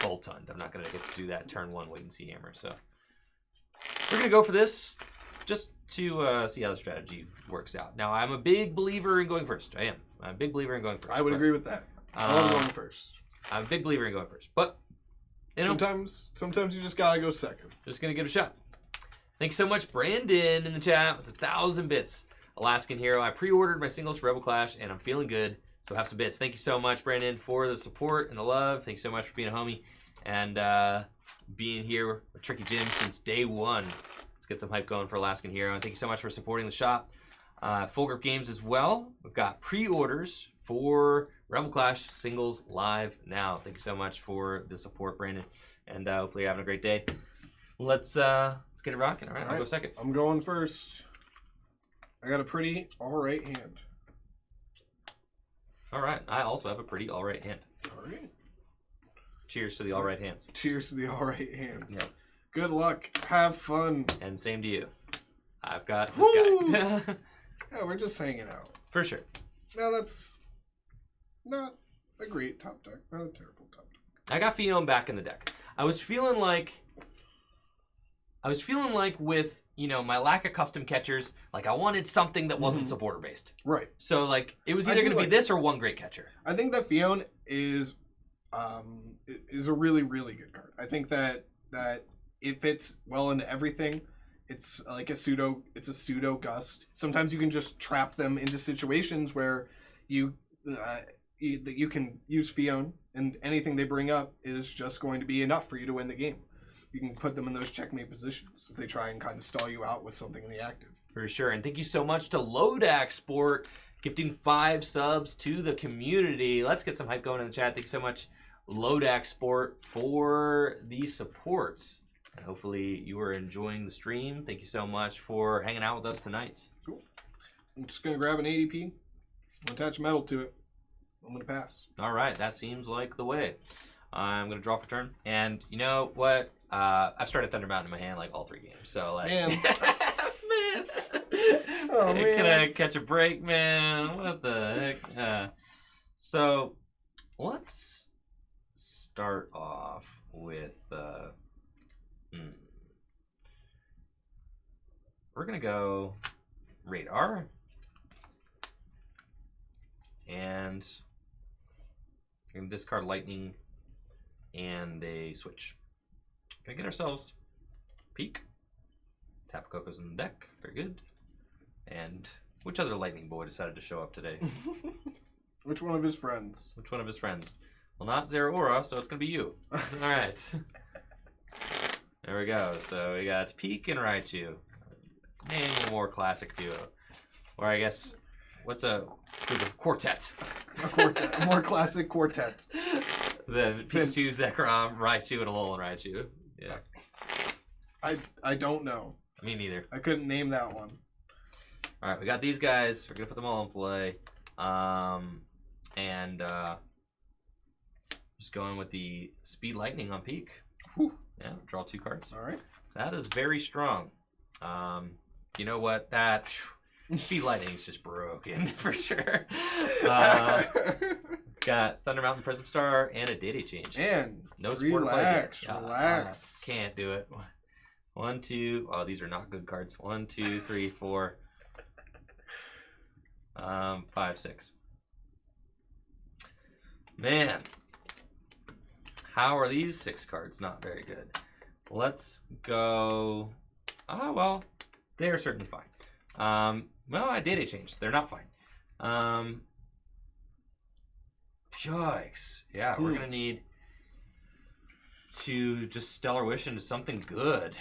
Boltund. I'm not going to get to do that turn 1 wait and see hammer. So we're going to go for this just to see how the strategy works out. Now, I'm a big believer in going first. I am. I'm a big believer in going first. I would agree with that. I love going first. I'm a big believer in going first. But sometimes you just got to go second. Just going to give it a shot. Thanks so much, Brandon, in the chat with 1,000 bits. Alaskan Hero. I pre-ordered my singles for Rebel Clash, and I'm feeling good. So have some bits. Thank you so much, Brandon, for the support and the love. Thanks so much for being a homie and being here with Tricky Jim since day 1. Let's get some hype going for Alaskan Hero. And thank you so much for supporting the shop. Full Grip Games as well. We've got pre-orders for Rebel Clash singles live now. Thank you so much for the support, Brandon, and hopefully you're having a great day. Let's get it rocking. All right, I'll go second. I'm going first. I got a pretty all right hand. All right, I also have a pretty all right hand. All right. Cheers to the all right hands. Cheers to the all right hand. Yep. Good luck. Have fun. And same to you. I've got this guy. Yeah, we're just hanging out. For sure. Now that's not a great top deck. Not a terrible top deck. I got Phione back in the deck. I was feeling like with, you know, my lack of custom catchers, like I wanted something that wasn't supporter based. Right. So like it was either going to be this or one great catcher. I think that Phione is a really, really good card. I think that it fits well into everything. It's like a pseudo gust. Sometimes you can just trap them into situations where you can use Phione, and anything they bring up is just going to be enough for you to win the game. You can put them in those checkmate positions if they try and kind of stall you out with something in the active. For sure. And thank you so much to Lodax Sport, gifting 5 subs to the community. Let's get some hype going in the chat. Thank you so much, Lodax Sport, for the supports. And hopefully you are enjoying the stream. Thank you so much for hanging out with us tonight. Cool. I'm just going to grab an ADP, attach metal to it. I'm going to pass. All right, that seems like the way. I'm going to draw for turn. And you know what? I've started Thunder Mountain in my hand like all 3 games. So like, man. Man. Oh, man. Can I catch a break, man? What the heck? So let's start off with... We're going to go Radar. And we're going to discard Lightning and a switch. Going to get ourselves Peak. Tapu Koko's in the deck. Very good. And which other Lightning boy decided to show up today? Which one of his friends? Which one of his friends? Well, not Zeraora, so it's going to be you. All right. There we go. So we got Peak and Raichu. Name a more classic duo. Or I guess, what's a quartet? A quartet. A more classic quartet. The Pikachu, Zekrom, Raichu, and Alolan Raichu. Yeah. I don't know. Me neither. I couldn't name that one. All right, we got these guys. We're going to put them all in play. Just going with the Speed Lightning on Peak. Whew. Yeah, draw 2 cards. All right. That is very strong. You know what? That Speed Lightning is just broken for sure. Got Thunder Mountain Prism Star and a Data Change. And no support relax, play. relax. Can't do it. 1, 2. Oh, these are not good cards. 1, 2, 3, 4. 5, 6. Man, how are these 6 cards not very good? Let's go. Oh well, they are certainly fine. Well, I data changed. They're not fine. Yikes. Yeah, we're gonna need to just Stellar Wish into something good.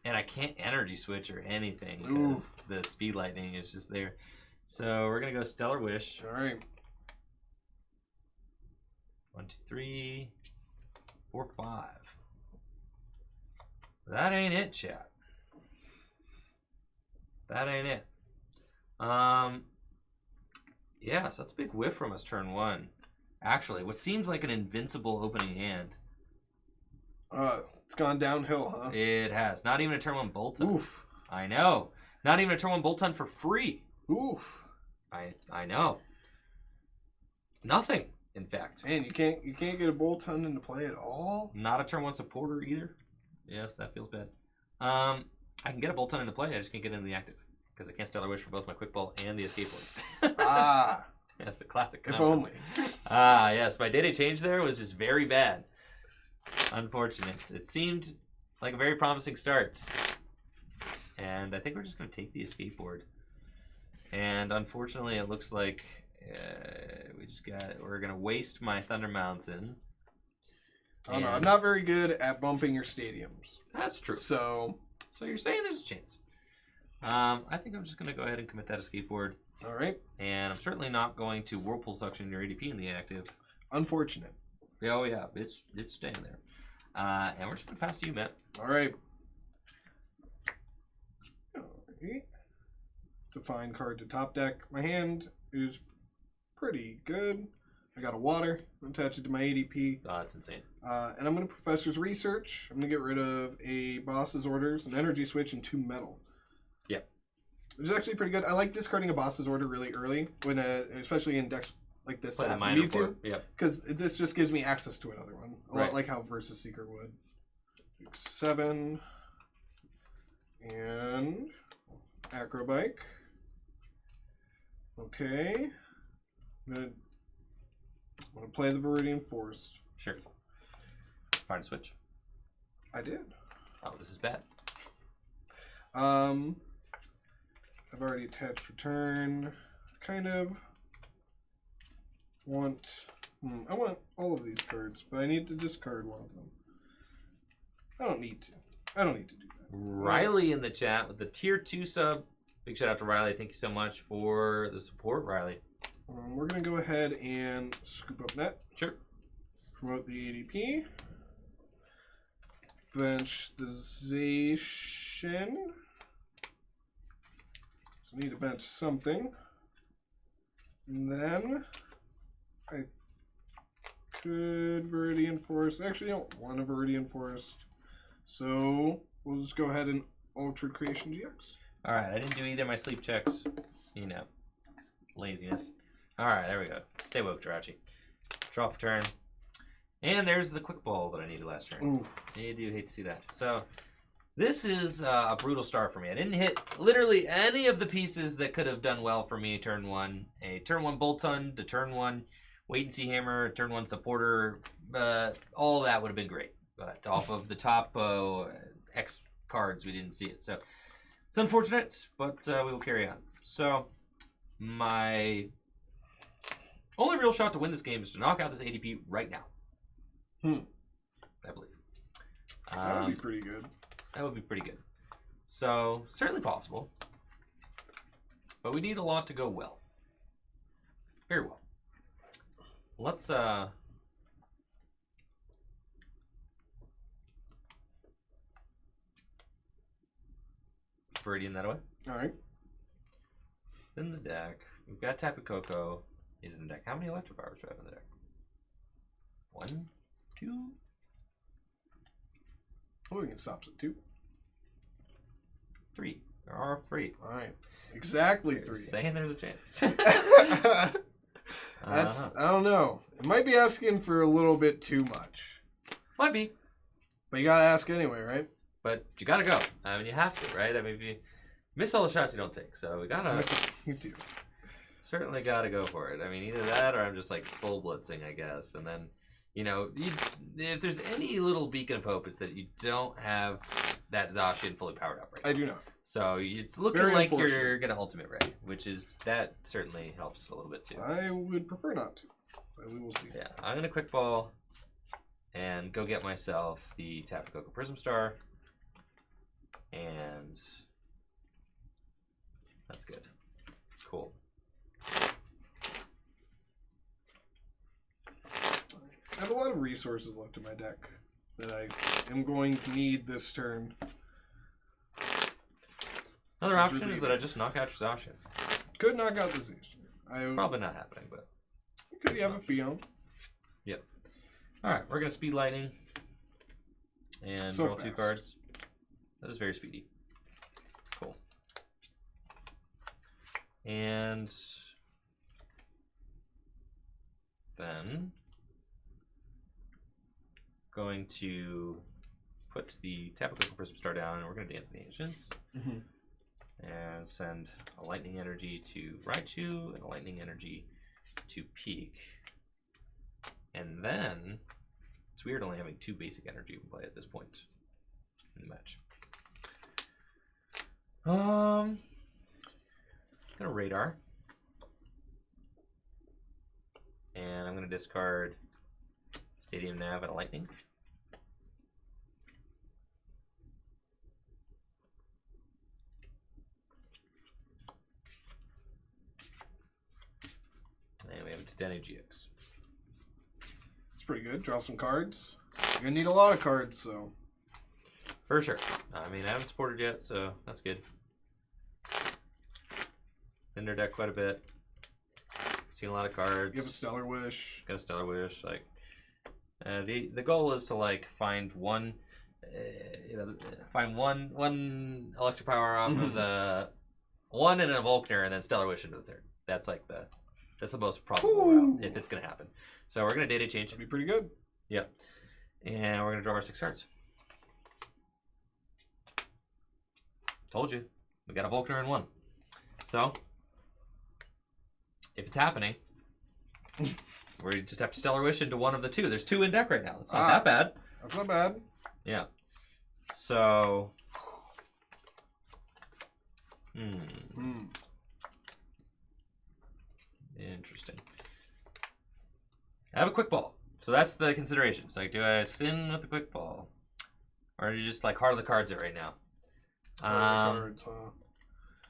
And I can't energy switch or anything because the Speed Lightning is just there. So we're gonna go Stellar Wish. All right. 1, 2, 3, 4, 5. That ain't it, chat. That ain't it. Yeah, so that's a big whiff from us turn 1. Actually, what seems like an invincible opening hand. It's gone downhill, huh? It has. Not even a turn 1 Boltund. Oof. I know. Not even a turn 1 Boltund for free. Oof. I know. Nothing, in fact. Man, you can't get a Boltund into play at all? Not a turn 1 supporter either. Yes, that feels bad. I can get a Boltund into play, I just can't get into the active. Because I can't Stellar Wish for both my Quick Ball and the Escape Board. That's a classic. If only. Yes, my data change there was just very bad. Unfortunate. It seemed like a very promising start. And I think we're just going to take the Escape Board. And unfortunately, it looks like we're going to waste my Thunder Mountain. Oh no, I'm not very good at bumping your stadiums. That's true. So you're saying there's a chance. I think I'm just going to go ahead and commit that escape board. All right. And I'm certainly not going to Whirlpool Suction your ADP in the active. Unfortunate. Oh, yeah. It's staying there. And we're just going to pass to you, Matt. All right. Define card to top deck. My hand is pretty good. I got a water. I'm attach it to my ADP. Oh, that's insane. And I'm going to Professor's Research. I'm going to get rid of a Boss's Orders, an Energy Switch, and 2 Metal. Yeah. Which is actually pretty good. I like discarding a Boss's Order really early, when especially in decks like this. Play the Mewtwo. Yeah. Because this just gives me access to another one. A lot like how Versus Seeker would. 7. And Acro Bike. Okay. I'm going to play the Viridian Forest. Sure. Find a switch. I did. Oh, this is bad. I've already attached return. Kind of want... I want all of these cards, but I need to discard one of them. I don't need to. I don't need to do that. Riley in the chat with the tier 2 sub. Big shout out to Riley. Thank you so much for the support, Riley. We're going to go ahead and scoop up net. Sure. Promote the ADP. Bench the Zacian. So I need to bench something. And then I could Viridian Forest. Actually, I don't want a Viridian Forest. So we'll just go ahead and Ultra Creation GX. All right, I didn't do either of my sleep checks. You know, laziness. All right, there we go. Stay woke, Jirachi. Draw for turn. And there's the quick ball that I needed last turn. Oof. You do hate to see that. So this is a brutal start for me. I didn't hit literally any of the pieces that could have done well for me turn 1. A turn 1 Boltund, a turn 1 Wait and See Hammer, a turn 1 Supporter. All that would have been great. But off of the top X cards, we didn't see it. So it's unfortunate, but we will carry on. So my only real shot to win this game is to knock out this ADP right now. I believe. That would be pretty good. That would be pretty good. So, certainly possible. But we need a lot to go well. Very well. Let's, Viridian that away. Alright. In the deck, we've got Tapu Koko is in the deck. How many Electropowers do I have in the deck? 1, 2. Oh, we can stop at 2. 3. There are 3. Alright. Exactly 3. Saying there's a chance. That's, I don't know. It might be asking for a little bit too much. Might be. But you gotta ask anyway, right? But you gotta go. I mean, you have to, right? I mean, if you miss all the shots you don't take, so we gotta... You do. Certainly gotta go for it. I mean, either that or I'm just like full blitzing, I guess. And then, you know, if there's any little beacon of hope, it's that you don't have that Zacian fully powered up right now. I do not. So it's looking Very like you're gonna ultimate ready, which is, that certainly helps a little bit too. I would prefer not to, but we will see. Yeah, I'm gonna quick ball and go get myself the Tapu Koko Prism Star. And that's good. Cool. I have a lot of resources left in my deck that I am going to need this turn. Another option is that I just knock out your Zacian. Could knock out the Zacian. Probably not happening, but... Could you have a Phione? Yep. Alright, we're going to Speed Lightning. And draw 2 cards. That is very speedy. Cool. And... then... going to put the Tapu Koko Prism Star down, and we're going to Dance in the Ancients. And send a Lightning Energy to Raichu, and a Lightning Energy to Peak. And then, it's weird only having 2 basic energy in play at this point in the match. Gonna Radar. And I'm gonna discard Stadium Nav and a Lightning. Dedenne GX. It's pretty good. Draw some cards. You're gonna need a lot of cards, so. For sure. I mean, I haven't supported yet, so that's good. Thinned their deck quite a bit. Seen a lot of cards. You have a Stellar Wish. Got a Stellar Wish. Like, the goal is to like find one, find one Electropower off of the one and a Volkner, and then Stellar Wish into the third. That's like that's the most probable route if it's gonna happen. So we're gonna data change. That'd be pretty good. Yep. And we're gonna draw our 6 cards. Told you, we got a Volkner in one. So if it's happening, we just have to Stellar Wish into one of the 2. There's 2 in deck right now. It's not that bad. That's not bad. Yeah. So. Interesting. I have a quick ball. So that's the consideration. It's like, do I thin with the quick ball? Or do you just like heart of the cards it right now? Heart of the cards, huh?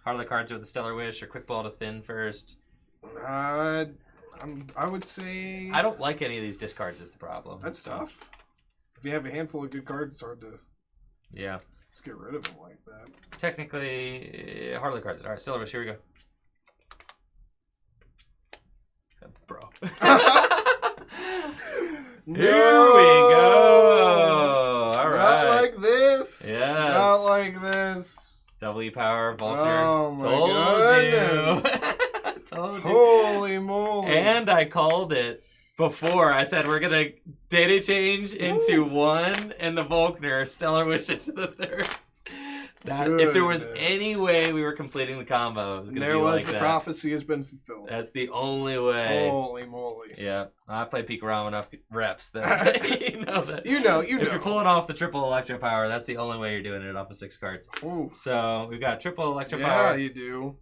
Heart of the cards with the Stellar Wish or quick ball to thin first? I would say... I don't like any of these discards is the problem. That's tough. If you have a handful of good cards, it's hard to just get rid of them like that. Technically, heart of the cards. All right, Stellar Wish, here we go. Bro. No! Here we go. All right. Not like this. Yes. Not like this. W power, Volkner. Oh my goodness. Told you. Holy moly. And I called it before. I said we're going to data change into 1 and the Volkner, Stellar Wish into the 3rd. If there was any way we were completing the combo, it was going to be like that. The prophecy has been fulfilled. That's the only way. Holy moly. Yeah. I played Pikarom enough reps that you know that. You know. If you're pulling off the triple Electropower, that's the only way you're doing it off of 6 cards. Ooh. So we've got triple Electropower. Yeah, you do.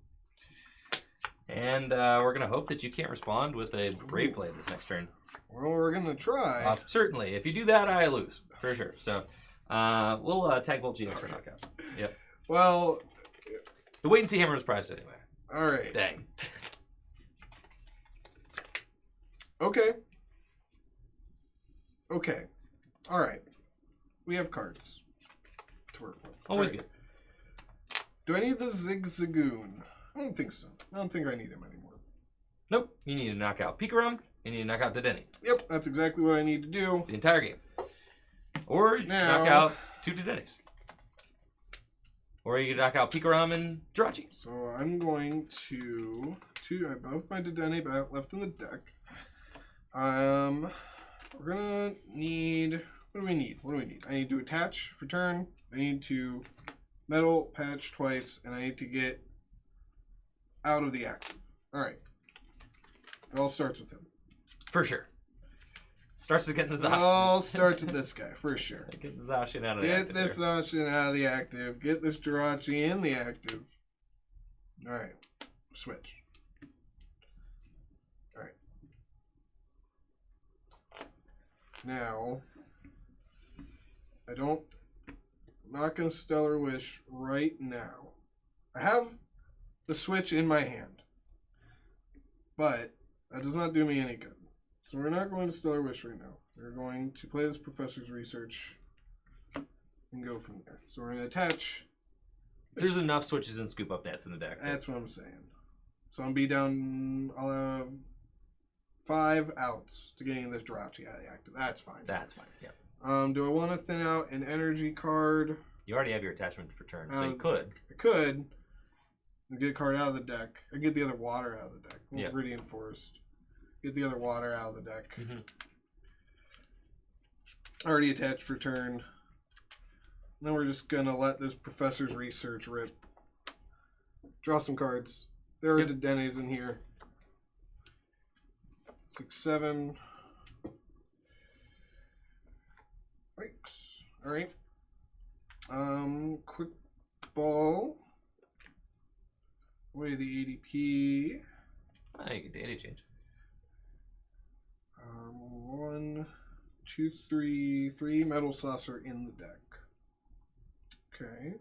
And we're going to hope that you can't respond with a Brave Play this next turn. Well, we're going to try. Certainly. If you do that, I lose. For sure. So we'll tag Bolt GX for knockout. Yep. Well, the wait and see hammer was prized anyway. All right. Dang. Okay. All right. We have cards to work with. Always good. Do I need the Zigzagoon? I don't think so. I don't think I need him anymore. Nope. You need to knock out Pikarom. You need to knock out Dedenne. Yep, that's exactly what I need to do. It's the entire game. Or you knock out 2 Dedennes. Or you can knock out Pikarom and Jirachi. So I'm going to I both my Dedenne left in the deck. We're gonna need. What do we need? I need to attach for turn. I need to metal patch twice, and I need to get out of the active. All right. It all starts with him. For sure. Starts with getting the Zacian. It all starts with this guy, for sure. Get the Zacian out of the active. Get this Zacian out of the active. Get this Jirachi in the active. All right. Switch. All right. Now, I'm not going to Stellar Wish right now. I have the switch in my hand, but that does not do me any good. So we're not going to Stellar Wish right now. We're going to play this Professor's Research and go from there. So we're going to attach. There's enough switches and scoop up nets in the deck. That's what I'm saying. So I'm be down. I'll have 5 outs to getting this Jirachi out of the active. That's fine. That's fine. Yeah. Do I want to thin out an energy card? You already have your attachment for turn, so you could. I could. And get a card out of the deck. I get the other water out of the deck. Yeah. Viridian Forest. Get the other water out of the deck. Mm-hmm. Already attached for turn. Then we're just gonna let this Professor's Research rip. Draw some cards. There are Dedennes in here. 6, 7. All right. Quick ball. Away the ADP. You can data change. 1, 2, 3. 3 Metal Saucer in the deck. Okay.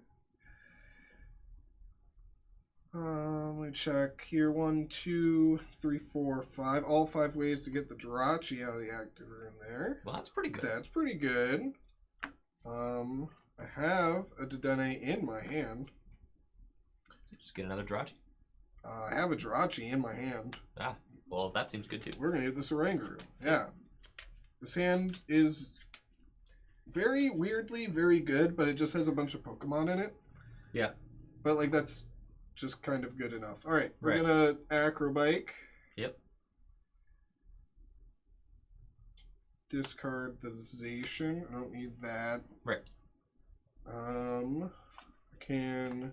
Let me check here. 1, 2, 3, 4, 5. All 5 ways to get the Jirachi out of the active room there. Well, that's pretty good. That's pretty good. I have a Dedenne in my hand. Just get another Jirachi. I have a Jirachi in my hand. Ah, well, that seems good too. We're going to get this Oranguru. Yeah. This hand is very weirdly very good, but it just has a bunch of Pokemon in it. Yeah. But, like, that's just kind of good enough. All right. We're Right. going to Acro Bike. Yep. Discard the Zacian. I don't need that. Right. I can...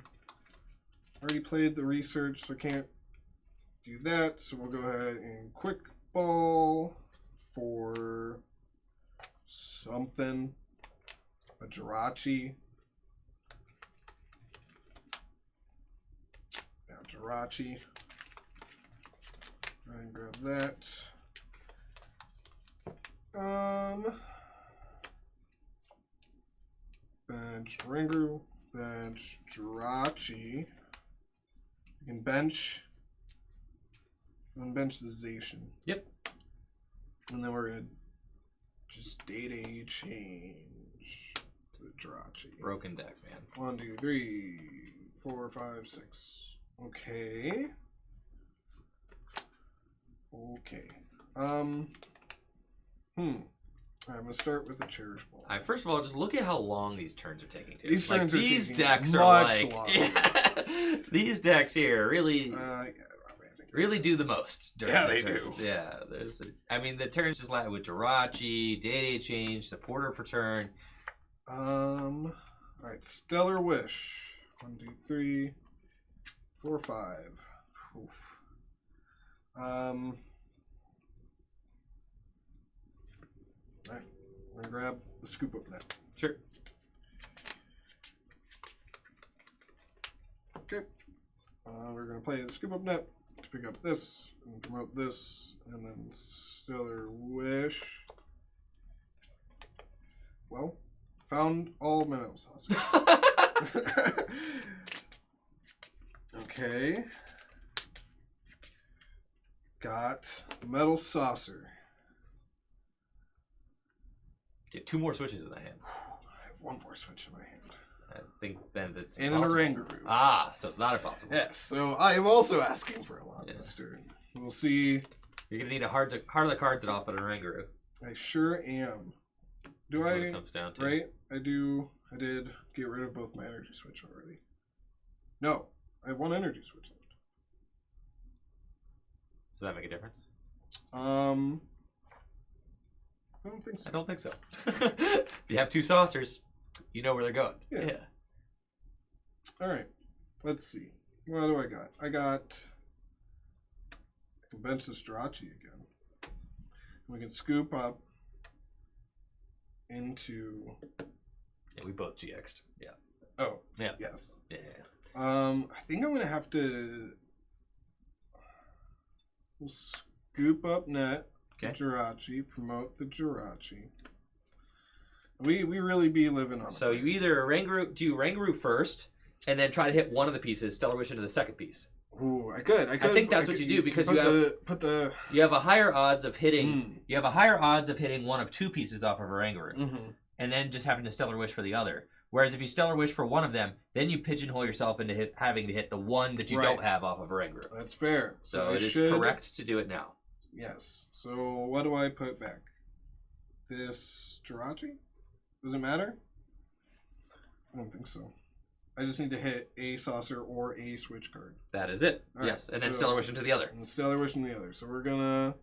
Already played the research, so I can't do that. So we'll go ahead and Quick Ball for something. A Jirachi. Yeah, Jirachi. Try and grab that. Bench Oranguru. Bench Jirachi. You can bench. And bench the Zacian. Yep. And then we're gonna just data change to the Jirachi. Broken deck, man. 1, 1, 2, 3, 4, 5, 6. Okay. Okay. I'm gonna start with the Cherish Ball. All right, first of all, just look at how long these turns are taking too. These like, turns are these taking decks are much like longer. Yeah, these decks here really Yeah, really do the most during Yeah, the they turns. do. Yeah, I mean the turns just like with Jirachi, data change, supporter for turn. All right, Stellar Wish. 1, 2, 3, 4, 5. Oof. All right, I'm gonna grab the Scoop Up Net. Sure. Okay. We're gonna play the Scoop Up Net to pick up this and promote this, and then Stellar Wish. Well, found all Minnow Saucers. Okay. Got Metal Saucer. Get 2 more switches in the hand. I have 1 more switch in my hand. I think then that's And an impossible. Oranguru. Ah, so it's not impossible. Yes, so I am also asking for a lot this turn. We'll see. You're gonna need a heart of the cards it off at Oranguru. I sure am. Do That's what I? it comes down to. Right? I do. I did get rid of both my energy switch already. No, I have 1 energy switch left. Does that make a difference? I don't think so. I don't think so. If you have 2 saucers, you know where they're going. Yeah. All right. Let's see. What do I got? I can bench this Jirachi again. We can scoop up into. Yeah, we both GX'd. Yeah. Oh. Yeah. Yes. Yeah. I think I'm gonna have to. We'll scoop up net. Okay. Jirachi. Promote the Jirachi. We really be living on. So you either do Oranguru first, and then try to hit one of the pieces, Stellar Wish into the second piece. Ooh, I could. I think that's what you do because you have a higher odds of hitting. You have a higher odds of hitting one of 2 pieces off of Oranguru, and then just having to Stellar Wish for the other. Whereas if you Stellar Wish for one of them, then you pigeonhole yourself into having to hit the one that you don't have off of Oranguru. That's fair. So it is correct to do it now. Yes. So what do I put back? This Jirachi? Does it matter? I don't think so. I just need to hit a saucer or a switch card. That is it. All yes, right, and then so- Stellar Wish into the other. And Stellar Wish in the other. So we're gonna.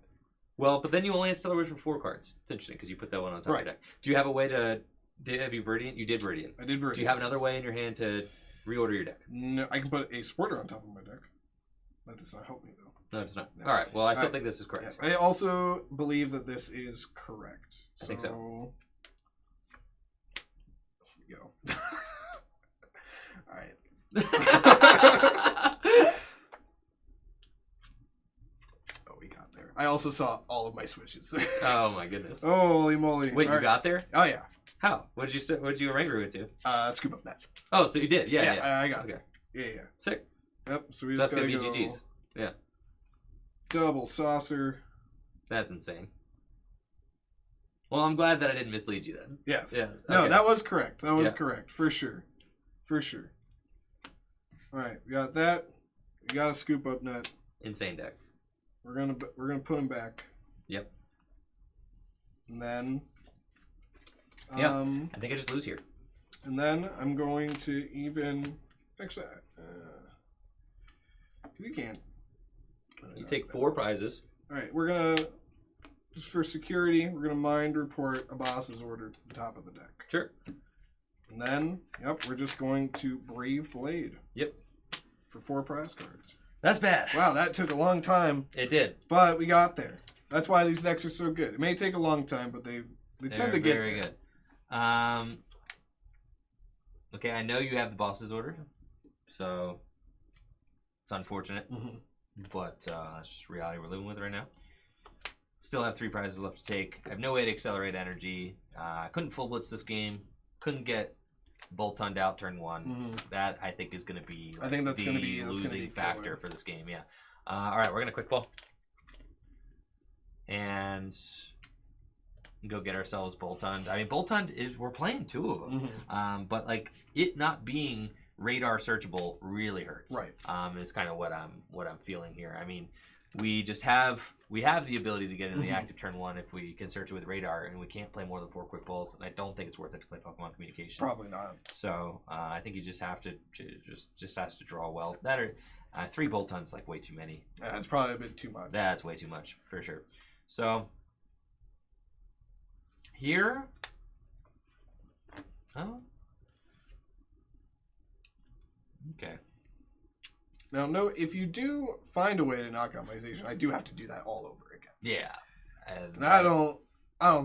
Well, but then you only have Stellar Wish for 4 cards. It's interesting because you put that one on top of your deck. Do you have a way to? Have you Viridian? You did Viridian. I did Viridian. Do you have another way in your hand to reorder your deck? No, I can put a supporter on top of my deck. That does not help me though. No, it's not. No. All right. Well, I still All think this is correct. Yes. I also believe that this is correct. I think so. Here we go. All right. Oh, we got there. I also saw all of my switches. Oh my goodness. Holy moly! Wait, All you right. got there? Oh yeah. How? What did you Oranguru into? Scoop up net. Oh, so you did? Yeah. I got Okay. it. Yeah. Sick. Yep. So we That's just gonna gotta be go GG's. Yeah. double saucer. That's insane. Well, I'm glad that I didn't mislead you then. Yes. Yeah. No, okay. that was correct. That was Yeah. correct for sure. For sure. All right, we got that. We got a scoop up net. Insane deck. We're gonna put him back. Yep. And then. Yeah. I think I just lose here. And then I'm going to even. Actually, we can't. You take 4 prizes. All right, we're gonna just for security, we're gonna mind report a boss's order to the top of the deck. Sure. And then, yep, we're just going to Brave Blade. Yep. For 4 prize cards. That's bad. Wow, that took a long time. It did. But we got there. That's why these decks are so good. It may take a long time, but they tend to get very there. good. Okay, I know you have the boss's order, so it's unfortunate, but that's just reality we're living with right now. Still have 3 prizes left to take. I have no way to accelerate energy. I couldn't full blitz this game. Couldn't get Boltund out turn 1. That I think is going to be I think that's going to be losing factor for this game. Yeah. All right, we're going to quick ball and go get ourselves Boltund. I mean, Boltund we're playing 2 of them, but like it not being radar searchable really hurts. Right. Is kind of what I'm feeling here. I mean, we have the ability to get in the active turn 1 if we can search it with radar, and we can't play more than 4 quick balls, and I don't think it's worth it to play Pokemon Communication. Probably not. So I think you just have to just has to draw well. That or 3 Boltunds like way too many. That's probably a bit too much. That's way too much for sure. So here, oh, okay. Now, no, if you do find a way to knock out my Zacian, I do have to do that all over again. Yeah. And I don't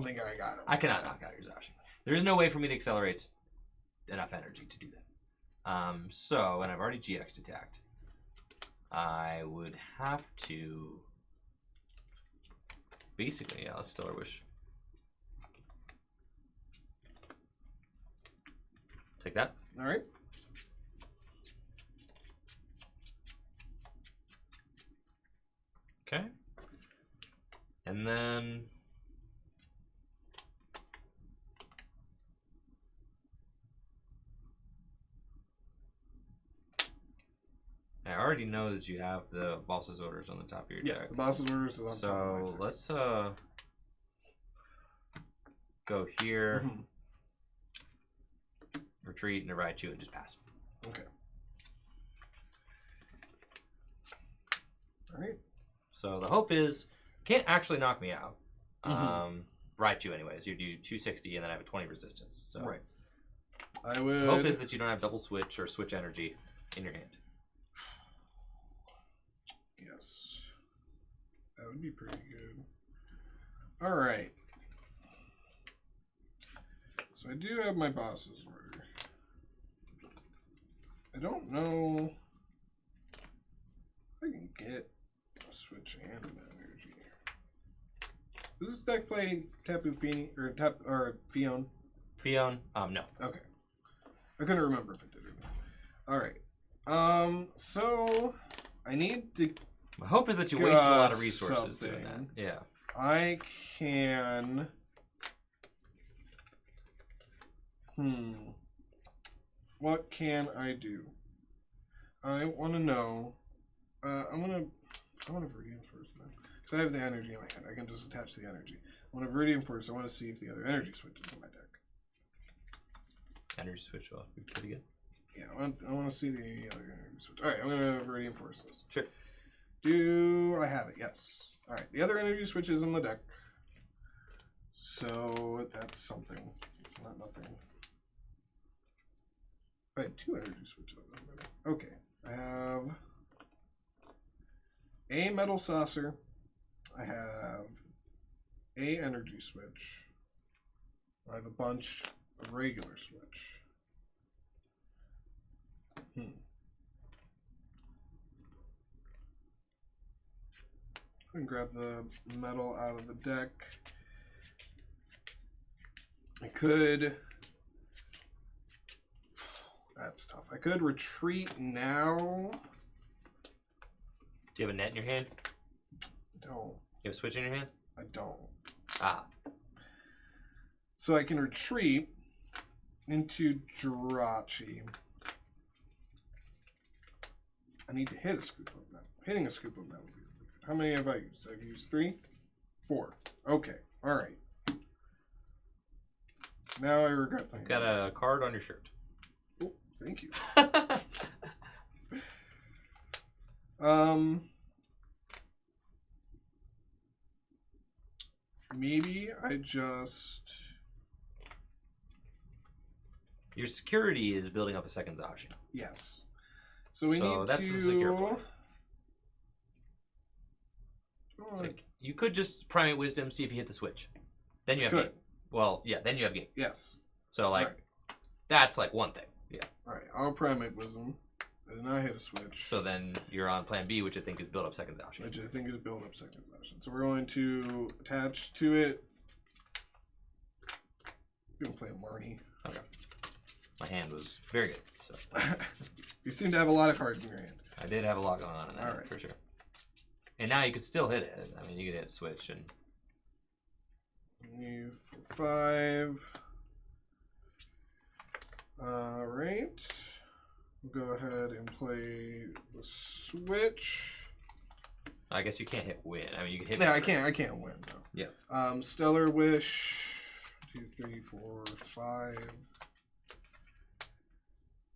think I got it. I cannot knock out your Zacian. There is no way for me to accelerate enough energy to do that. So, and I've already GX'd attacked. I would have to basically, yeah, let's Stellar Wish. Take that. All right. Okay. And then I already know that you have the boss's orders on the top of your deck. Yes, the boss's orders is on top of my deck. Let's go here, retreat into Raichu, and just pass. Okay. All right. So the hope is can't actually knock me out. Raichu, anyways, you do 260, and then I have a 20 resistance. So right. I would. The hope is that you don't have double switch or switch energy in your hand. Yes. That would be pretty good. All right. So I do have my boss's order. I don't know if I can get a switch and an energy. Does this deck play Tapu or Phione? Phione? No. Okay. I couldn't remember if it did or not. Alright. So I need to. My hope is that you waste a lot of resources doing that. Yeah. I can. What can I do? I want to know. I want to Viridian Forest now. Because I have the energy in my hand. I can just attach the energy. I want to Viridian Forest. I want to see if the other energy switches in my deck. Energy switch off would be pretty good. Yeah, I want to see the other energy switch. Alright, I'm going to Viridian Forest this. Sure. Do I have it? Yes. Alright, the other energy switch is in the deck. So that's something. It's not nothing. I had 2 energy switches. Okay. I have a metal saucer. I have a energy switch. I have a bunch of regular switch. I can grab the metal out of the deck. I could. That's tough. I could retreat now Do you have a net in your hand? I don't. You have a switch in your hand? I don't. Ah. So I can retreat into Jirachi. I need to hit a scoop up now. Hitting a scoop up now would be really good. How many have I used? I've used 3? 4. Okay. All right. Now I regret playing. Got a card on your shirt. Oh, thank you. Maybe I just... Your security is building up a second Zacian. Yes. So we need that's to... the secure play. Like, you could just Primate Wisdom, see if you hit the switch. Then you have game. Well, yeah, then you have game. Yes. So, like, that's like one thing. Yeah. All right, I'll Primate Wisdom. And I hit a switch. So then you're on plan B, which I think is build up second Zacian. Which I think is build up second Zacian. So we're going to attach to it. We're going to play a Marnie. Okay. My hand was very good. So you seem to have a lot of cards in your hand. I did have a lot going on in that, for sure. And now you could still hit it. I mean, you could hit switch and... 4, 5. All right. We'll go ahead and play the switch. I guess you can't hit win. I mean, you can hit. Yeah, I can't win though. Yeah. Stellar Wish. 2, 3, 4, 5.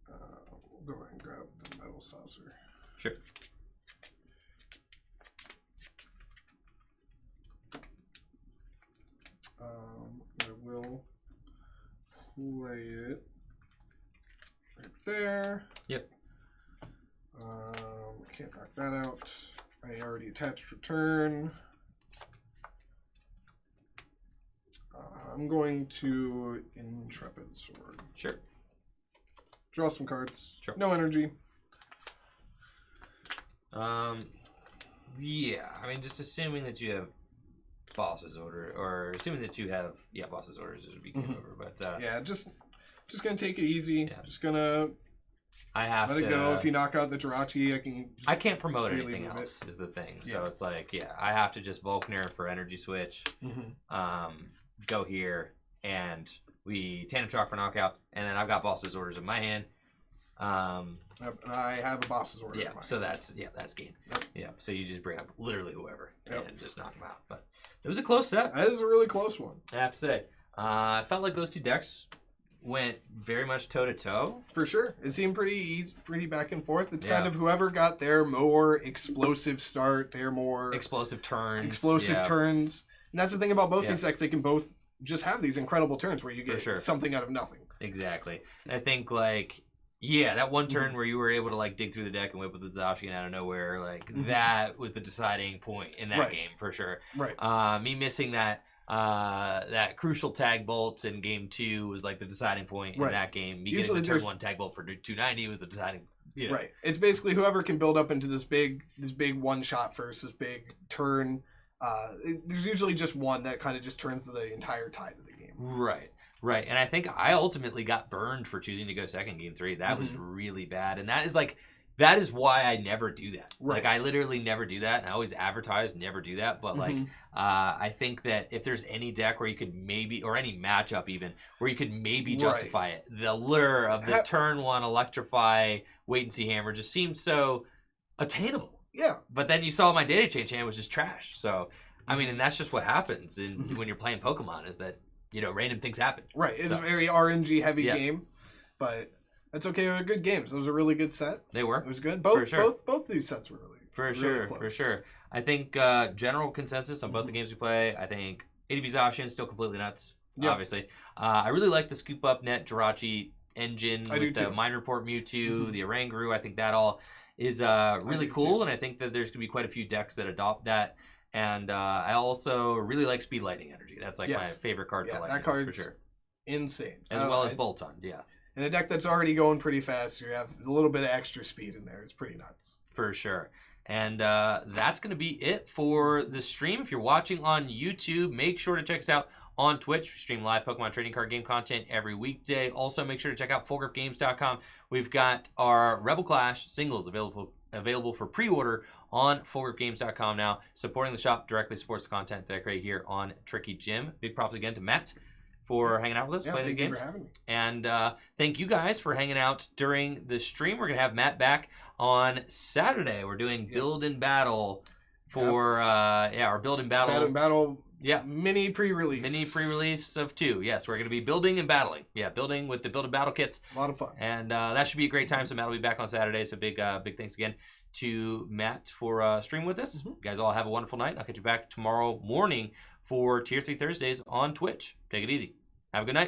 We'll go ahead and grab the metal saucer. Sure. I will play it right there. Yep. Can't knock that out. I already attached return. I'm going to Intrepid Sword. Sure. Draw some cards. Sure. No energy. Yeah. I mean, just assuming that you have boss's order, or assuming that you have boss's orders, it would be game over. But yeah, just gonna take it easy. Yeah. Just gonna. I have let to it go. If you knock out the Jirachi, I can't promote anything else. Is the thing. So it's like, I have to just Volkner for energy switch. Go here, and we tandem shock for knockout, and then I've got boss's orders in my hand. I have a boss's order. Yeah. In my So hand. that's game. Yep. Yeah. So you just bring up literally whoever and just knock them out. But it was a close set. That is a really close one. I have to say. I felt like those two decks went very much toe to toe. For sure. It seemed pretty easy, pretty back and forth. It's kind of whoever got their more explosive start, their more explosive turns. Turns. And that's the thing about both these decks. They can both just have these incredible turns where you get something out of nothing. Exactly. And I think, like, that one turn where you were able to, like, dig through the deck and whip with the Zacian out of nowhere, like, that was the deciding point in that game, for sure. Right. Me missing that crucial tag bolt in game 2 was like the deciding point in that game. Me getting the turn 1 tag bolt for 290 was the deciding. Right. It's basically whoever can build up into this big one shot first, this big turn. There's usually just one that kind of just turns the entire tide of the game. Right. Right. And I think I ultimately got burned for choosing to go second game 3. That was really bad. And that is why I never do that. Right. Like, I literally never do that. And I always advertise never do that. But, like, I think that if there's any deck where you could maybe, or any matchup even, where you could maybe justify it, the lure of the turn 1 electrify, wait and see hammer just seemed so attainable. Yeah. But then you saw my data change hand was just trash. So, I mean, and that's just what happens when you're playing Pokemon is that, random things happen. Right. It's a very RNG heavy game. But... that's okay. They were good games. It was a really good set. They were. It was good. Both of these sets were really close. For sure. I think general consensus on both the games we play. I think ADB Zacian still completely nuts. Obviously, I really like the scoop up net Jirachi engine with the Mind Report Mewtwo, the Oranguru. I think that all is really cool, and I think that there's gonna be quite a few decks that adopt that. And I also really like Speed Lightning Energy. That's like my favorite card for Lightning. That card's for sure. Insane. As well as Boltund. Yeah. In a deck that's already going pretty fast, you have a little bit of extra speed in there. It's pretty nuts. For sure. And that's going to be it for the stream. If you're watching on YouTube, make sure to check us out on Twitch. We stream live Pokemon trading card game content every weekday. Also, make sure to check out FullGripGames.com. We've got our Rebel Clash singles available available for pre-order on fullgripgames.com now. Supporting the shop directly supports the content that I create here on Tricky Jim. Big props again to Matt for hanging out with us, playing these games. Thank you for having me. And thank you guys for hanging out during the stream. We're going to have Matt back on Saturday. We're doing Build and Battle for, our Build and Battle. Mini pre-release. Mini pre-release of 2. Yes, we're going to be building and battling. Yeah, building with the Build and Battle kits. A lot of fun. And that should be a great time. So Matt will be back on Saturday. So big thanks again to Matt for streaming with us. You guys all have a wonderful night. I'll catch you back tomorrow morning for Tier 3 Thursdays on Twitch. Take it easy. Have a good night.